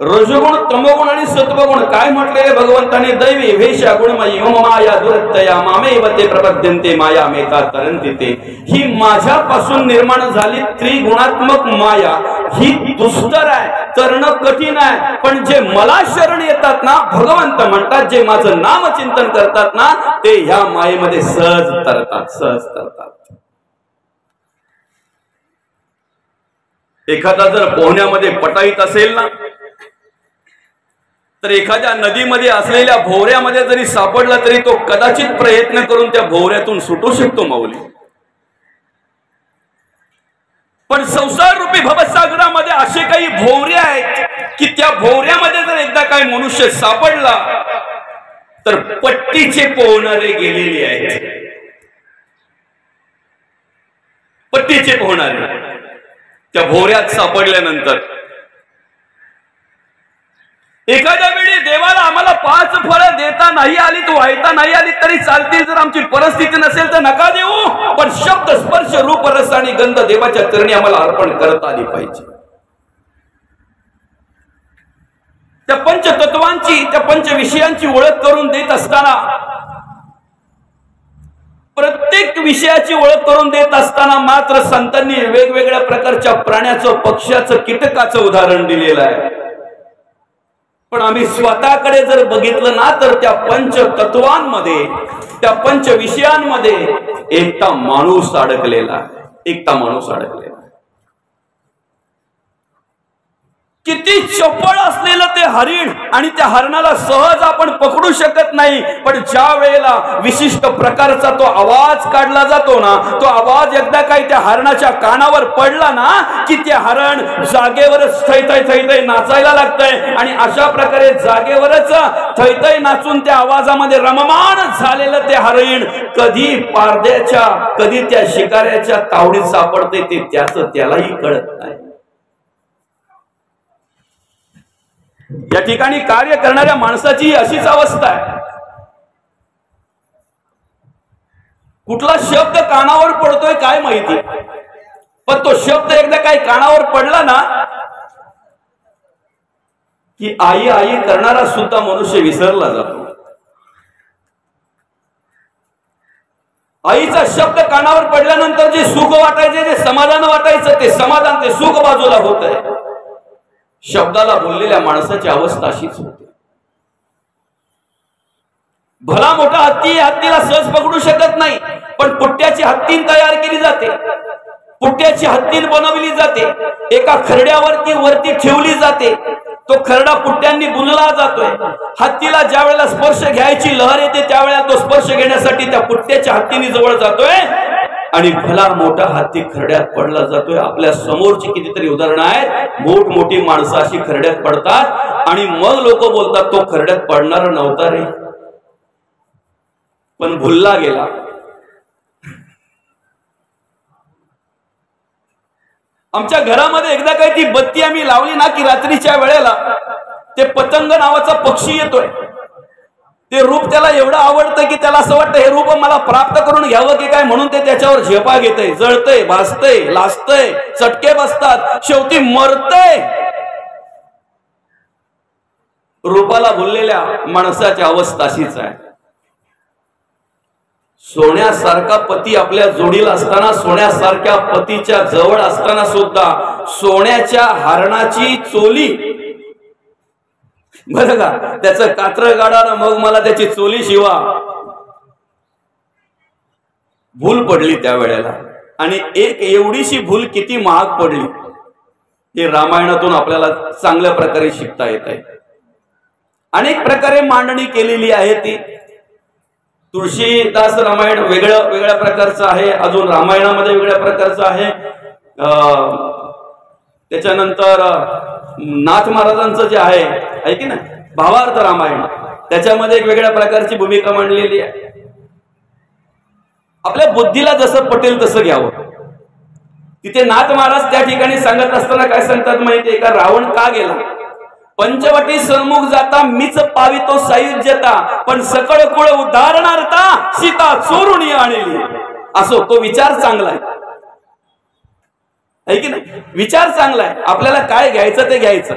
रजोगुण, तमोगुण आणि सत्वगुण. काय म्हटलेले भगवंताने, दैवी वेशा गुणमयी मम माया दुरत्तया मामेव ते प्रपद्यन्ते माया मेता तरन्ति ते. ही माझ्यापासून निर्माण झाली त्रिगुणात्मक माया ही दुस्तर आहे, करणं कठीण आहे. पण जे मला शरण येतात ना, भगवंत म्हणतात, जे माझं नामचिंतन करतात ना, ते ह्या मायेमध्ये सहज तरतात, सहज तरतात. एखादा जर पोहण्यामध्ये पटाईत असेल ना, तर एखाद्या नदीमध्ये असलेल्या भोवऱ्यामध्ये जरी सापडला तरी तो कदाचित प्रयत्न करून त्या भोवऱ्यातून सुटू शकतो माऊली. पण संसार रूपी भवसागरामध्ये असे काही भोवऱ्या आहेत की त्या भोवऱ्यामध्ये जर एकदा काही मनुष्य सापडला तर पट्टीचे पोहणारे गेलेले आहेत. पट्टीचे पोहणारे त्या भोवऱ्यात सापडल्यानंतर एखाद्या वेळी देवाला आम्हाला 5 फळं देता नाही आली, व्हायता नाही आली तरी चालतील, जर आमची परिस्थिती नसेल तर नका देऊ, पण शब्द स्पर्श रूप रस आणि गंध देवाच्या चरणी आम्हाला अर्पण करता आली पाहिजे. त्या पंचतत्वांची, त्या पंचविषयांची ओळख करून देत असताना, प्रत्येक विषयाची ओळख करून देत असताना मात्र संतांनी वेगवेगळ्या प्रकारच्या प्राण्याचं, पक्ष्याचं, कीटकाचं उदाहरण दिलेलं आहे. पण आम्ही स्वतःकडे जर बघितलं ना तर त्या पंचतत्वांमध्ये, त्या पंचविषयांमध्ये एकटा माणूस अडकलेला आहे. एकटा माणूस अडकलेला. किती चपळ असलेलं ते हरिण, आणि त्या हरणाला सहज आपण पकडू शकत नाही, पण ज्या वेळेला विशिष्ट प्रकारचा तो आवाज काढला जातो ना, तो आवाज एकदा काही त्या हरणाच्या कानावर पडला ना की ते हरण जागेवरच थैथै नाचायला लागतंय. आणि अशा प्रकारे जागेवरच थैथै नाचून त्या आवाजामध्ये रममान झालेलं ते हरिण कधी पारद्याच्या, कधी त्या शिकाऱ्याच्या तावडीत सापडते ते त्यालाही कळत नाही. या ठिकाणी कार्य करणाऱ्या माणसाची अशीच अवस्था आहे. कुठला शब्द कानावर पडतोय काय माहिती, पण तो शब्द एकदा काही कानावर पडला ना की आई आई करणारा सुद्धा मनुष्य विसरला जातो. आईचा शब्द कानावर पडल्यानंतर जे सुख वाटायचे, जे समाधान वाटायचं, ते समाधान, ते सुख बाजूला होत आहे. शब्दाला बोललेल्या माणसाची अवस्था अशीच होते. भला मोठा हत्ती हत्तीला सहज पकडू शकत नाही, पण पुट्ट्याची हत्तीन तयार केली जाते, पुट्ट्याची हत्तीन बनवली जाते, एका खरड्यावरती वरती ठेवली जाते, तो खरडा पुट्ट्यांनी बुजला जातोय. हत्तीला ज्या वेळेला स्पर्श घ्यायची लहर येते त्यावेळेला तो स्पर्श घेण्यासाठी त्या पुट्ट्याच्या हत्तीने जवळ जातोय आणि भला मोठा हत्ती खरड्यात पडला जातोय. आपल्या समोरची कितीतरी उदाहरणं आहेत. मोठमोठी माणसं अशी खरड्यात पडतात आणि मग लोक बोलतात तो खरड्यात पडणार नव्हता रे, पण भुलला गेला. आमच्या घरामध्ये एकदा काही ती बत्ती आम्ही लावली ना की रात्रीच्या वेळेला ते पतंग नावाचा पक्षी येतोय. ते रूप त्याला एवढं आवडतं की त्याला असं वाटतं हे रूप मला प्राप्त करून घ्यावं की काय, म्हणून ते त्याच्यावर झेपा घेतय, जळतय, भासतय, लाजतय, चटके बसतात, शेवटी मरतय. रूपाला भुललेल्या माणसाची अवस्था अशीच आहे. सोन्यासारखा पती आपल्या जोडीला असताना, सोन्यासारख्या पतीच्या जवळ असताना सुद्धा सोन्याच्या हरणाची चोली, बरं का, त्याचं कात्र गाडानं मग मला त्याची चोली शिवा, भूल पडली त्या वेळेला. आणि एक एवढीशी भूल किती महाग पडली हे रामायणातून आपल्याला चांगल्या प्रकारे शिकता येत आहे. अनेक प्रकारे मांडणी केलेली आहे. ती तुळशीदास रामायण वेगळ्या प्रकारचं आहे, अजून रामायणामध्ये वेगळ्या प्रकारचं आहे. त्याच्यानंतर नाथ महाराजांचं जे आहे की नाही भावार्थ रामायण, त्याच्यामध्ये एक वेगळ्या प्रकारची भूमिका मांडलेली आहे. आपल्या बुद्धीला जसं पटेल तसं घ्यावं. तिथे नाथ महाराज त्या ठिकाणी सांगत असताना काय सांगतात माहितीये का, रावण का गेला, पंचवटी सन्मुख जाता मीच पावितो सायुज्यता, पण सकळ कुळ उदाहरणार्था सीता चोरून आणली. असो, तो विचार चांगला आहे की नाही, विचार चांगला आहे. आपल्याला काय घ्यायचं ते घ्यायचं.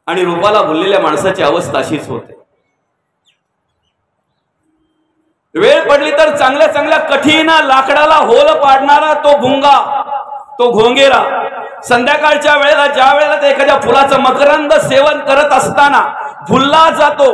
आणि रूपाला भुललेल्या माणसाची अवस्था अशीच होते. वेळ पडली तर चांगल्या चांगल्या कठीण लाकडाला होल पाडणारा तो भुंगा, तो घोंगेरा, संध्याकाळच्या वेळेला ज्या वेळेला ते एखाद्या फुलाचं मकरंद सेवन करत असताना भुलला जातो,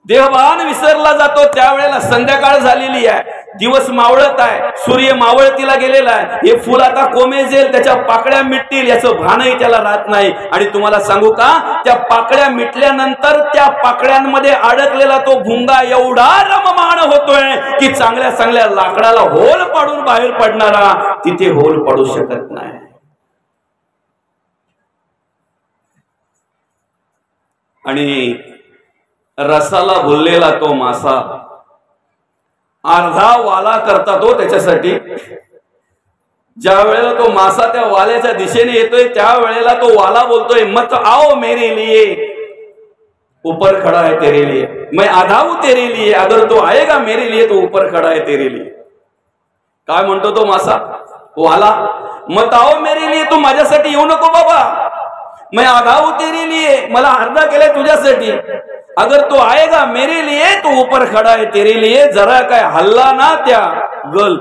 देहभान विसरला जातो त्यावेळेला संध्याकाळ झालेली आहे, दिवस मावळत आहे, सूर्य मावळतीला गेलेला आहे, हे फुल आता कोमेजेल, त्याच्या पाकळ्या मिटतील याचं भानही त्याला राहत नाही. आणि तुम्हाला सांगू का, त्या पाकळ्या मिटल्यानंतर त्या पाकळ्यांमध्ये अडकलेला तो भुंगा एवढा रममाण होतोय की चांगल्या चांगल्या लाकडाला होल पाडून बाहेर पडणारा तिथे होल पडू शकत नाही. आणि रसाला भुललेला तो मासा अर्धा वाला करता तो त्याच्यासाठी. ज्या वेळेला तो मासा त्या वाल्याच्या दिशेने येतोय त्या वेळेला तो वाला बोलतोय, मत आओ मेरे लिए, ऊपर खड़ा है तेरे लिए, मैं आधा हूं तेरे लिए, अगर तो आएगा मेरे लिए तो ऊपर खड़ा है तेरे लिए. काय म्हणतो तो मासा वाला, मत आओ मेरे लिए, तू माझ्यासाठी येऊ नको बाबा, मैं आधा हूं तेरे लिए, मला अर्धा केलाय तुझ्यासाठी, अगर तो आएगा मेरे लिए तो ऊपर खड़ा है तेरे लिए. जरा काय हल्ला ना त्या गल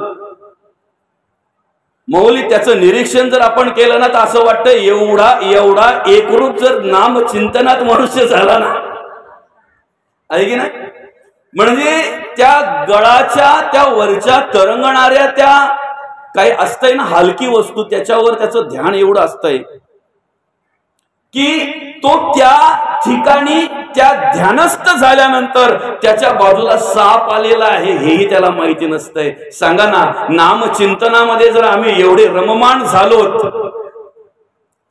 मौली, त्याचं निरीक्षण जर आपण केलं ना तर असं वाटतं एवढा एवढा एकरूप जर नाम चिंतनात मनुष्य झाला ना, आहे की नाही. म्हणजे त्या गळाच्या त्या वरच्या तरंगणाऱ्या त्या काही असतंय ना हलकी वस्तू, त्याच्यावर त्याचं ध्यान एवढं असतंय की तो त्या ठिकाणी त्या ध्यानस्थ झाल्यानंतर त्याच्या बाजूला साप आलेला आहे हेही त्याला माहिती नसतंय. सांगा ना, नामचिंतनामध्ये जर आम्ही एवढे रममाण झालो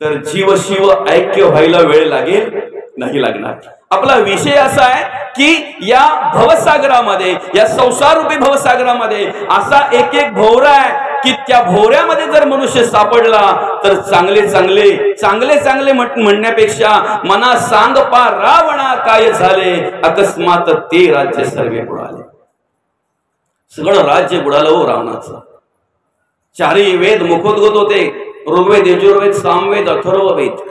तर जीव शिव ऐक्य व्हायला वेळ लागेल नाही लागणार. आपला विषय असा आहे की या भवसागरामध्ये, या संसाररूपी भवसागरामध्ये असा एक एक भोवरा आहे की त्या भोवऱ्यामध्ये जर मनुष्य सापडला तर चांगले चांगले चांगले चांगले म्हणण्यापेक्षा मना सांग पा रावणा काय झाले, अकस्मात ते राज्य सर्वे बुडाले. सगळं राज्य बुडालं हो रावणाचं. चारही वेद मुखोद्गत होते, ऋग्वेद, यजुर्वेद, सामवेद, अथर्ववेद.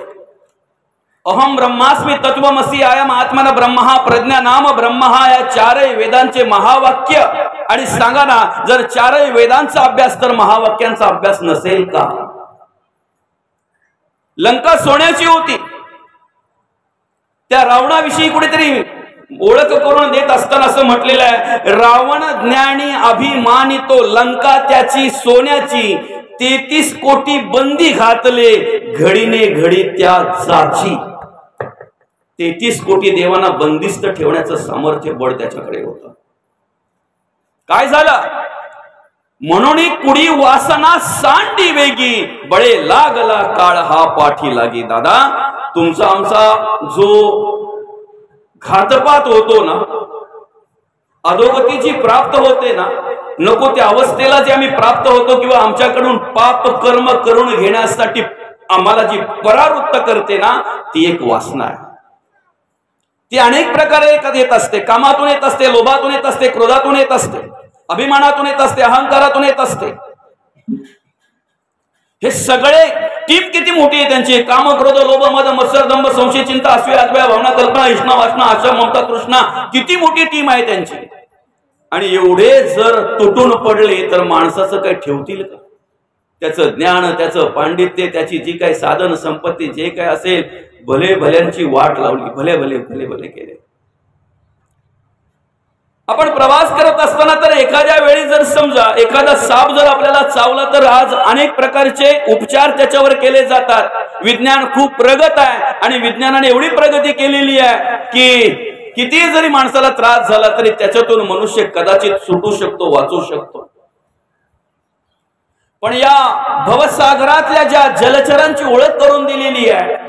अहम ब्रह्मास्मि तत्वमसी आयम आत्मन ब्रह्म प्रज्ञा नाम ब्रह्म, या चारही वेदांचे महावाक्य. आणि सांगा ना, जर चारही वेदांचा अभ्यास तर महावाक्यांचा अभ्यास नसेल का. लंका सोन्याची होती, त्या रावणाविषयी कुठेतरी ओळख करून देत असताना असं म्हटलेलं आहे, रावण ज्ञानी अभिमानितो लंका त्याची सोन्याची, 33 कोटी बंदी घातले घडीने घडी त्या जाची. 33 कोटी देवांना बंदिस्त ठेवण्याचं सामर्थ्य बळ त्याच्याकडे होतं. काय झालं, म्हणून कुडी वासना सांडी वेगी, बळे लागला काळ हा पाठी लागी. दादा, तुमचा आमचा जो घातपात होतो ना, अधोगतीची प्राप्त होते ना, नको त्या अवस्थेला जे आम्ही प्राप्त होतो किंवा आमच्याकडून पाप कर्म करून घेण्यासाठी आम्हाला जी परावृत्त करते ना, ती एक वासना आहे. ती अनेक प्रकारे येत असते. कामातून येत असते, लोभातून येत असते, क्रोधातून येत असते, अभिमानातून येत असते, अहंकारातून येत असते. हे सगळे टीम किती मोठी आहे त्यांची. काम, क्रोध, लोभ, मद, मत्सर, दंभ, संशय, चिंता, असूया, अद्वया, भावना, कल्पना, इष्णा, वासना, आशा, ममता, तृष्णा, किती मोठी टीम आहे त्यांची. आणि एवढे जर तुटून पडले तर माणसाचं काही ठेवतील का. त्याचं ज्ञान, त्याचं पांडित्य, त्याची जी काही साधन संपत्ती जे काही असेल, भले भल्यांची वाट लावली, भले भले भले भले केले. आपण प्रवास करत असताना तर एखाद्या वेळी जर समजा एखादा साप जर आपल्याला चावला तर आज अनेक प्रकारचे उपचार त्याच्यावर केले जातात. विज्ञान खूप प्रगत आहे आणि विज्ञानाने एवढी प्रगती केलेली आहे की किती जरी माणसाला त्रास झाला तरी त्याच्यातून मनुष्य कदाचित सुटू शकतो, वाचू शकतो. पण या भवसागरातल्या ज्या जलचरांची ओळख करून दिलेली आहे,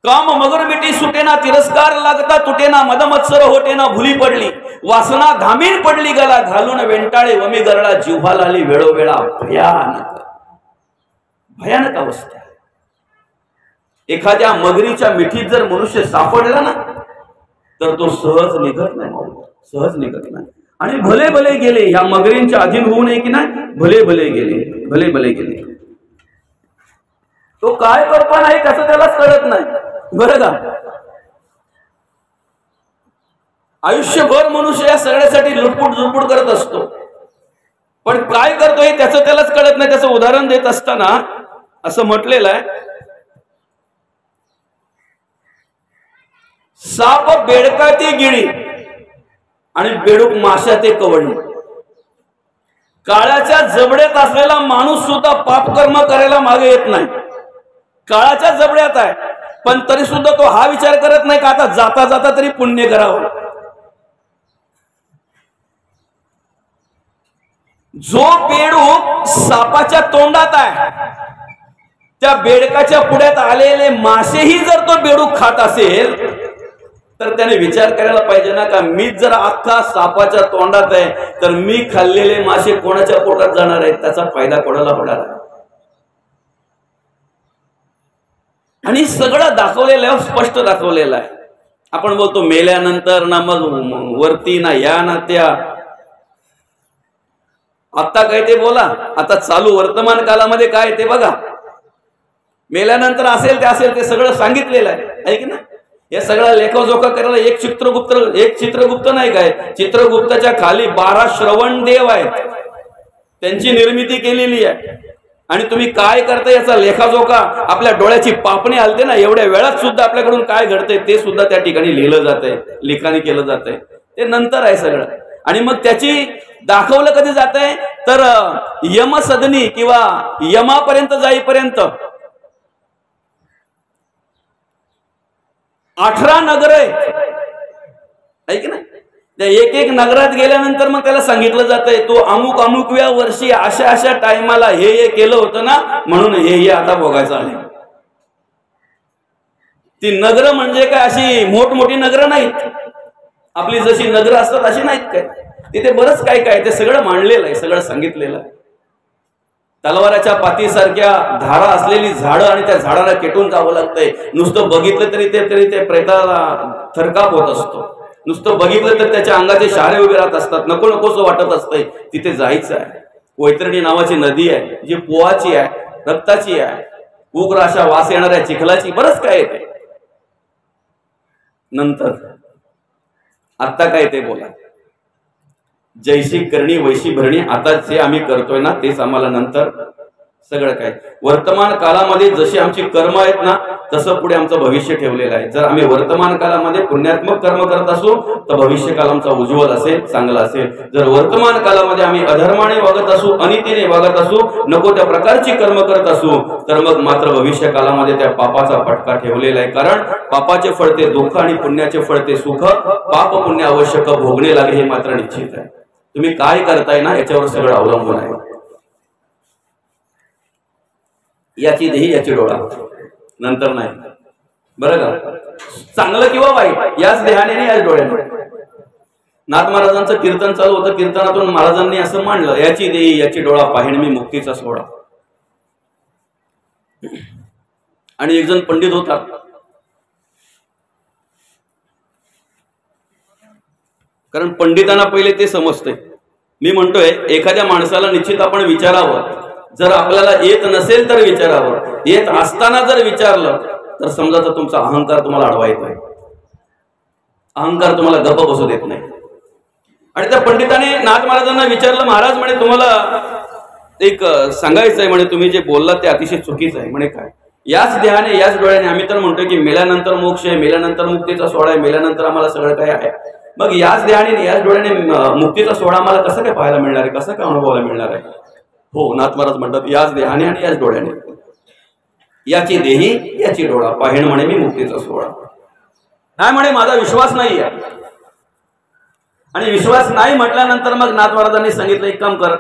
काम मगर मिठी सुटेना, तिरस्कार लागता तुटेना, मदमत्सर होटेना, भुली पडली वासना, धामीन पडली गला, घालून वेंटाळे वमी गरळा, जिव्हाला आली वेळोवेळा भयानक भयानक अवस्था. एखाद्या मगरीच्या मिठीत जर मनुष्य सापडला ना तर तो सहज निघत नाही, सहज निघत नाही. आणि भले भले गेले, ह्या मगरींच्या अधीन होऊ नये की नाही, भले भले गेले, भले भले गेले. तो काय करतो नाही त्याचं त्यालाच कळत नाही, बरं का. आयुष्यभर मनुष्य या सगळ्यासाठी लुटपुट झुटपुट करत असतो, पण काय करतो हे त्याचं त्यालाच कळत नाही. त्याचं उदाहरण देत असताना असं म्हटलेलं आहे, साप बेडकाती गिळी आणि बेडूक माशा ते कवडणे. काळाच्या जबड्यात असलेला माणूस सुद्धा पापकर्म करायला मागे येत नाही. काळाच्या जबड्यात आहे, पण तरी सुद्धा तो हा विचार करत नाही का आता जाता जाता तरी पुण्य करावं. जो बेडूक सापाच्या तोंडात आहे, त्या बेडकाच्या पुढ्यात आलेले मासेही जर तो बेडूक खात असेल तर त्याने विचार करायला पाहिजे ना का मीच जर अख्खा सापाच्या तोंडात आहे तर मी खाल्लेले मासे कोणाच्या पोटात जाणार आहेत, त्याचा फायदा कोणाला होणार आहे. आणि सगळं दाखवलेलं आहे, स्पष्ट दाखवलेलं आहे. आपण बोलतो मेल्यानंतर ना मग वरती ना या ना त्या. आता काय ते बोला, आता चालू वर्तमान कालामध्ये काय ते बघा. मेल्यानंतर असेल ते सगळं सांगितलेलं आहे की ना. या सगळा लेखाजोखा करायला एक चित्रगुप्त नाही काय, चित्रगुप्ताच्या खाली 12 श्रवण देव आहेत, त्यांची निर्मिती केलेली आहे. आणि तुम्ही काय करता याचा लेखाजोखा आपल्या डोळ्याची पापणी हलते ना, एवढ्या वेळात सुद्धा आपल्याकडून काय घडतंय ते सुद्धा त्या ठिकाणी लिहिलं जातंय, लिखाणी केलं जातंय. ते नंतर आहे सगळं. आणि मग त्याची दाखवलं कधी जातंय तर यमसदनी किंवा यमापर्यंत जाईपर्यंत 18 नगर आहे की नाही. त्या एक नगरात गेल्यानंतर मग त्याला सांगितलं जातंय तो अमुक अमुक व्या वर्षी अशा टाइमाला हे केलं होतं ना, म्हणून हे आता भोगायचं आहे. ती नगर म्हणजे काय अशी मोठमोठी नगर नाहीत, आपली जशी नगर असतात अशी नाहीत काय. तिथे बरंच काय ते सगळं मांडलेलं आहे, सगळं सांगितलेलं आहे. तलवाराच्या पातीसारख्या धारा असलेली झाडं आणि त्या झाडाला केटून जावं लागतंय. नुसतं बघितलं तरी ते प्रेताला थरकाप होत असतो. नुसतं बघितलं तर त्याच्या अंगाचे शहारे उभे राहत असतात, नको नकोसं वाटत असतंय. तिथे जायचं आहे. वैतरणी नावाची नदी आहे जी पोहाची आहे, रक्ताची आहे, उग्र अशा वास येणाऱ्या चिखलाची, बरंच काय येते. नंतर आता काय ते बोला. जैशी करणी वैशी भरणी, आता जे आम्ही करतोय ना तेच आम्हाला नंतर सगळं काय. वर्तमान कालामध्ये जशी आमची कर्म आहेत ना तसं पुढे आमचं भविष्य ठेवलेलं आहे. जर आम्ही वर्तमान कालामध्ये पुण्यात्मक कर्म करत असू तर भविष्य काल आमचा उज्ज्वल असेल, चांगला असेल. जर वर्तमान कालामध्ये आम्ही अधर्माने वागत असू, अनितीने वागत असू, नको त्या प्रकारची कर्म करत असू तर मग मात्र भविष्य कालामध्ये त्या पापाचा फटका ठेवलेला आहे. कारण पापाचे फळ ते दुःख आणि पुण्याचे फळ ते सुख. पाप पुण्य आवश्यक भोगणे लागे हे मात्र निश्चित आहे. तुम्ही काय करताय ना याच्यावर सगळं अवलंबून आहे. याची देही याची डोळा, नंतर नाही. बरं का, चांगलं किंवा वाईट याच देहाने आणि याच डोळ्याने. नाथ महाराजांचं कीर्तन चालू होतं, कीर्तनातून महाराजांनी असं मांडलं, याची देही याची डोळा पाहिण मी मुक्तीचा सोहळा. आणि एक जण पंडित होता, कारण पंडितांना पहिले ते समजते. मी म्हणतोय एखाद्या माणसाला निश्चित आपण विचारावं, जर आपल्याला येत नसेल तर विचारावं, येत असताना जर विचारलं तर समजा तर तुमचा अहंकार तुम्हाला अडवा येत नाही, अहंकार तुम्हाला गप्प बसू देत नाही. आणि त्या पंडिताने नाथ महाराजांना विचारलं, महाराज म्हणे तुम्हाला एक सांगायचं आहे, म्हणे तुम्ही जे बोललात ते अतिशय चुकीचं आहे. म्हणे काय? याच देहाने याच डोळ्याने आम्ही तर म्हणतोय की मेल्यानंतर मोक्ष आहे, मेल्यानंतर मुक्तीचा सोहळा आहे, मेल्यानंतर आम्हाला सगळं काय आहे. मग याच देहाने याच डोळ्याने मुक्तीचा सोहळा आम्हाला कसं काय पाहायला मिळणार आहे, कसं काय अनुभवायला मिळणार आहे? हो, नाथ महाराज म्हणतात याच देहाने आणि याच डोळ्याने, याची देही याची डोळा पाहिण म्हणे मी मुक्तीचा सोहळा. नाही म्हणे माझा विश्वास नाही आहे. आणि विश्वास नाही म्हटल्यानंतर मग नाथ महाराजांनी सांगितलं, एक काम कर,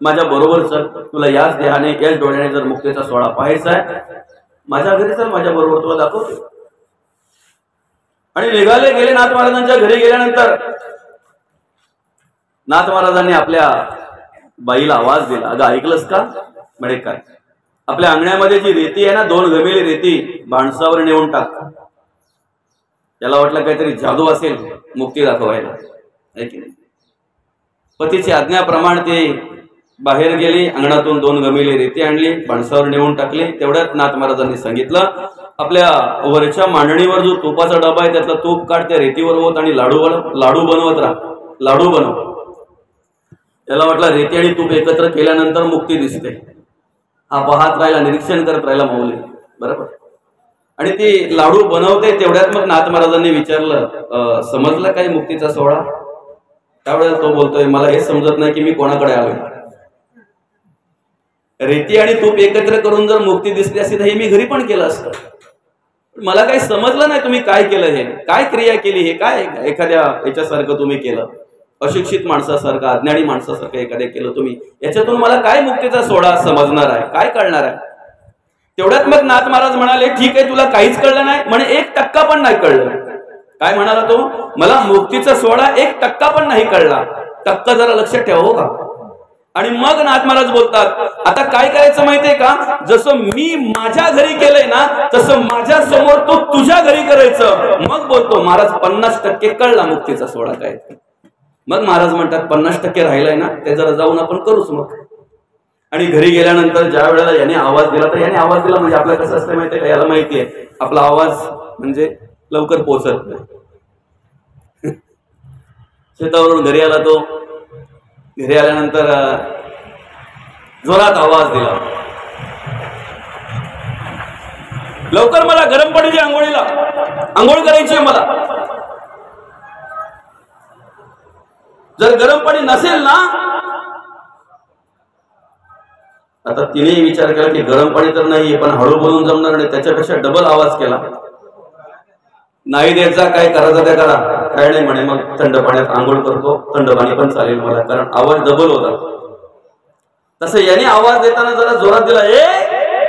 माझ्या बरोबर चल, तुला याच देहाने याच डोळ्याने जर मुक्तीचा सोहळा पाहायचा आहे माझ्या घरी चल, माझ्या बरोबर तुला दाखवतो. आणि निघाले गेले. नाथ महाराजांच्या घरी गेल्यानंतर नाथ महाराजांनी आपल्या बाईला आवाज दिला, अगं ऐकलंस का? म्हणे काय? आपल्या अंगण्यामध्ये जी रेती आहे ना, 2 गमेली रेती माणसावर नेऊन टाक. त्याला वाटलं काहीतरी जादू असेल मुक्ती दाखवायला, आहे की नाही? पतीची आज्ञाप्रमाणे ते बाहेर गेली, अंगणातून 2 गमेली रेती आणली, माणसावर नेऊन टाकली. तेवढ्यात नाथ महाराजांनी सांगितलं, आपल्या वरच्या मांडणीवर जो तुपाचा डबा आहे त्यातला तूप काढ, त्या रेतीवर होत आणि लाडू बनवत राहा, लाडू बनव. त्याला वाटलं रेती आणि तूप एकत्र केल्यानंतर मुक्ती दिसते. हा पाहत राहिला, निरीक्षण करत राहिला माऊली, बरोबर. आणि ती लाडू बनवते. तेवढ्यात मग नाथ महाराजांनी विचारलं, समजलं काय मुक्तीचा सोहळा? त्यावेळेला तो बोलतोय, मला हे समजत नाही की मी कोणाकडे आलोय. रेती आणि तूप एकत्र करून जर मुक्ती दिसली असती तर हे मी घरी पण केलं असतं. मला काही समजलं नाही तुम्ही काय केलं, हे काय क्रिया केली, हे काय एखाद्या याच्यासारखं तुम्ही केलं, अशिक्षित माणसासारखं अज्ञानी माणसासारखं एखाद्या केलं तुम्ही, याच्यातून मला काय मुक्तीचा सोडा समजणार आहे, काय कळणार आहे. तेवढ्यात मग नाथ महाराज म्हणाले, ठीक आहे तुला काहीच कळलं नाही म्हणे, 1% पण नाही कळलं. काय म्हणाला तो, मला मुक्तीचा सोडा 1% पण नाही कळला. टक्का जरा लक्षात ठेवा का. आणि मग नाथ महाराज बोलतात, आता काय करायचं माहितीये का, जसं मी माझ्या घरी केलंय ना तसं माझ्या समोर तो तुझ्या घरी करायचं. मग बोलतो महाराज 50% कळला मुक्तीचा सोडा काय. मग महाराज म्हणतात 50% राहिलाय ना, ते जरा जाऊन आपण करूच मग. आणि घरी गेल्यानंतर ज्या वेळेला याने आवाज दिला, तर याने आवाज दिला म्हणजे आपल्याला कसं असतं माहितीये का, याला माहितीये आपला आवाज म्हणजे लवकर पोहोचत नाही. शेतावरून घरी आला तो, घरी आल्यानंतर जोरात आवाज दिला, लवकर मला गरम पाणी आंघोळीला, आंघोळ करायची आहे मला. जर गरम पाणी नसेल ना, आता तिने विचार केला की गरम पाणी तर नाहीये पण हळू बोलून जमणार नाही, त्याच्यापेक्षा डबल आवाज केला. नाही द्यायचा, काय करायचं त्या करा, काय नाही म्हणे, मग थंड पाण्यात आंघोळ करतो, थंड पाणी पण चालेल मला, कारण आवाज डबल होता. तसं याने आवाज देताना जरा जोरात दिला,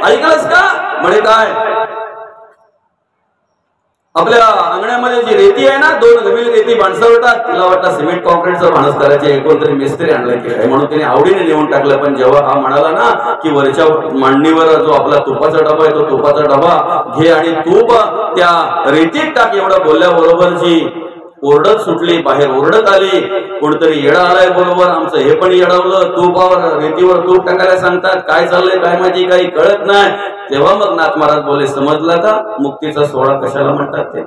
ऐकलंस का म्हणे, काय आपल्या अंगण्यामध्ये जी रेती आहे ना, 2 गमील रेती माणसावतात, तिला वाटतं सिमेंट कॉन्क्रीटचं माणूस करायचे, कोणतरी मिस्त्री आणलाय की काय म्हणून तिने आवडीने नेऊन टाकलं. पण जेव्हा हा म्हणाला ना की वरच्या मांडणीवर जो आपला तुपाचा डबा आहे, तो तुपाचा डबा घे आणि तूप त्या रेतीत टाक, एवढं बोलल्याबरोबर जी ओरडत सुटली, बाहेर ओरडत आली, कोणतरी येडा आलाय बरोबर, आमचं हे पण येडवलं, तुपावर रेतीवर तूप टाकायला सांगतात, काय चाललंय काय माहिती, काही कळत नाही. तेव्हा मग नाथ महाराज बोले, समजला का मुक्तीचा सोहळा कशाला म्हणतात ते.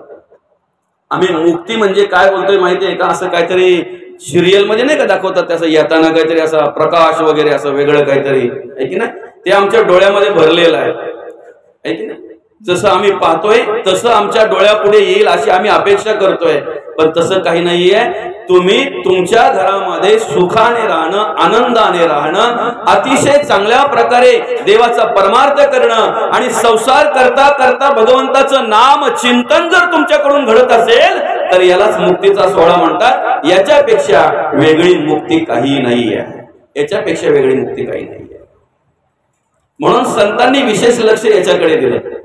आम्ही मुक्ती म्हणजे काय बोलतोय माहितीये का, असं काहीतरी सिरियल मध्ये नाही का दाखवतात, त्याचं येताना काहीतरी असा प्रकाश वगैरे असं वेगळं काहीतरी आहे की नाही, ते आमच्या डोळ्यामध्ये भरलेलं आहे की नाही. जसं आम्ही पाहतोय तसं आमच्या डोळ्यापुढे येईल अशी आम्ही अपेक्षा करतोय, पण तसं काही नाहीये. तुम्ही तुमच्या घरामध्ये सुखाने राहणं, आनंदाने राहणं, अतिशय चांगल्या प्रकारे देवाचा परमार्थ करणं आणि संसार करता करता भगवंताचं नाम चिंतन जर तुमच्याकडून घडत असेल तर यालाच मुक्तीचा सोहळा म्हणतात. याच्यापेक्षा वेगळी मुक्ती काही नाहीये, याच्यापेक्षा वेगळी मुक्ती काही नाहीये. म्हणून संतांनी विशेष लक्ष याच्याकडे दिलं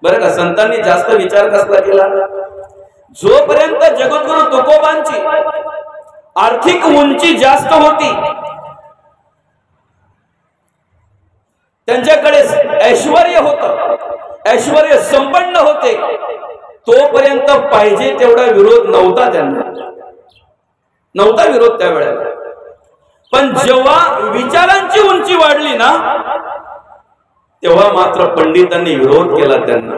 बरं का. संतांनी जास्त विचार कसला केला, जोपर्यंत जगद्गुरु तुकोबांची आर्थिक उंची जास्त होती, त्यांच्याकडे ऐश्वर्य होतं, ऐश्वर्य संपन्न होते, तोपर्यंत पाहिजे तेवढा विरोध नव्हता, त्यांना नव्हता विरोध त्यावेळेला. पण जेव्हा विचारांची उंची वाढली ना, तेव्हा मात्र पंडितांनी विरोध केला त्यांना,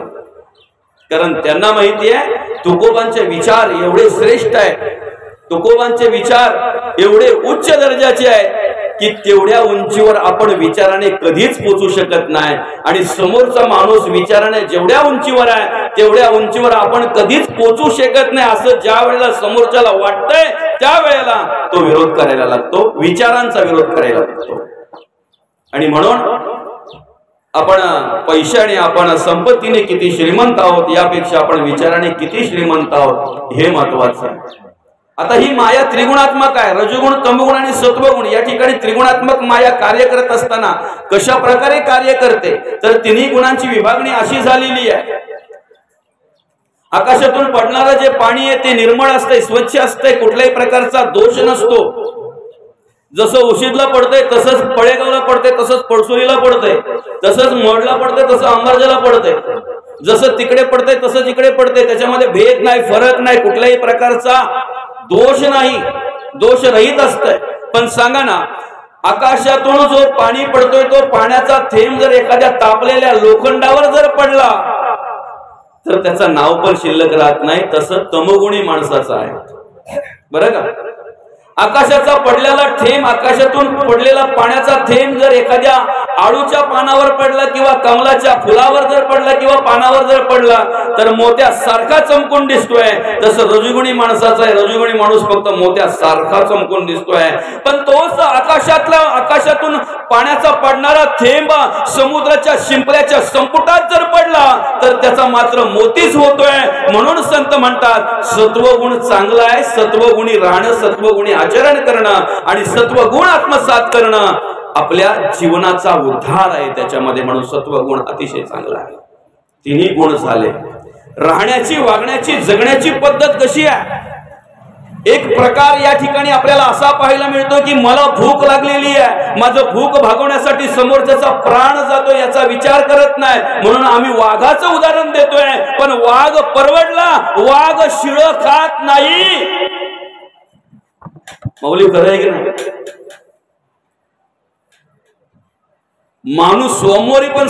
कारण त्यांना माहिती आहे तुकोबांचे विचार एवढे श्रेष्ठ आहे, तुकोबांचे विचार एवढे उच्च दर्जाचे आहेत की तेवढ्या उंचीवर आपण विचाराने कधीच पोहोचू शकत नाही. आणि समोरचा माणूस विचाराने जेवढ्या उंचीवर आहे तेवढ्या उंचीवर आपण कधीच पोहोचू शकत नाही, असं ज्या वेळेला समोरच्याला वाटतंय त्यावेळेला तो विरोध करायला लागतो, विचारांचा विरोध करायला लागतो. आणि म्हणून आपण पैशाने, आपण संपत्तीने किती श्रीमंत आहोत यापेक्षा आपण विचाराने किती श्रीमंत आहोत हे महत्वाचं आहे. आता ही माया त्रिगुणात्मक आहे, रजोगुण, तमोगुण आणि सत्वगुण. या ठिकाणी त्रिगुणात्मक माया कार्य करत असताना कशा प्रकारे कार्य करते, तर तिन्ही गुणांची विभागणी अशी झालेली आहे. आकाशातून पडणारं जे पाणी आहे ते निर्मळ असते, स्वच्छ असते, कुठल्याही प्रकारचा दोष नसतो. जसं उशीदला पडतंय तसंच पळेगावला पडतंय, तसंच पडसोलीला पडतंय, तसंच मोडला पडतंय, तसं अंबारजाला पडतंय, जसं तिकडे पडतंय तसंच इकडे पडतंय. त्याच्यामध्ये भेद नाही, फरक नाही, कुठल्याही प्रकारचा दोष नाही, दोष रहित असतंय. पण सांगा ना, आकाशातून जो पाणी पडतोय तो पाण्याचा थेंब जर एखाद्या तापलेल्या लोखंडावर जर पडला तर त्याचं नाव पण शिल्लक राहत नाही. तसं तमोगुणी माणसाचं आहे बरं का. आकाशाचा पडलेला थेंब, आकाशातून पडलेला पाण्याचा थेंब जर एखाद्या आळूच्या पानावर पडला किंवा कमलाच्या फुलावर जर पडला किंवा पानावर जर पडला तर मोत्यासारखा चमकून दिसतोय, तसं रजोगुणी माणसाचा आहे, रजोगुणी माणूस फक्त मोत्यासारखा चमकून दिसतोय. पण तोच आकाशातून पाण्याचा पडणारा थेंब समुद्राच्या शिंपल्याच्या संपुटात जर पडला तर त्याचा मात्र मोतीच होतोय. म्हणून संत म्हणतात सत्वगुण चांगला आहे, सत्वगुणी राहणं, सत्वगुणी आचरण करणं आणि सत्वगुण आत्मसात करणं आपल्या जीवनाचा उद्धार आहे त्याच्यामध्ये. म्हणून सत्वगुण अतिशय चांगला आहे. तिन्ही गुण झाले. राहण्याची, वागण्याची, जगण्याची पद्धत कशी आहे? एक प्रकार या ठिकाणी आपल्याला असा पाहायला मिळतो की मला भूक लागलेली आहे, माझं भूक भागवण्यासाठी समोरच्याचा प्राण जातो याचा विचार करत नाही, म्हणून आम्ही वाघाचं उदाहरण देतोय. पण वाघ परवडला, वाघ शिळं खात नाही. मौली खरं आहे की नाही? माणूस सोमवारी पण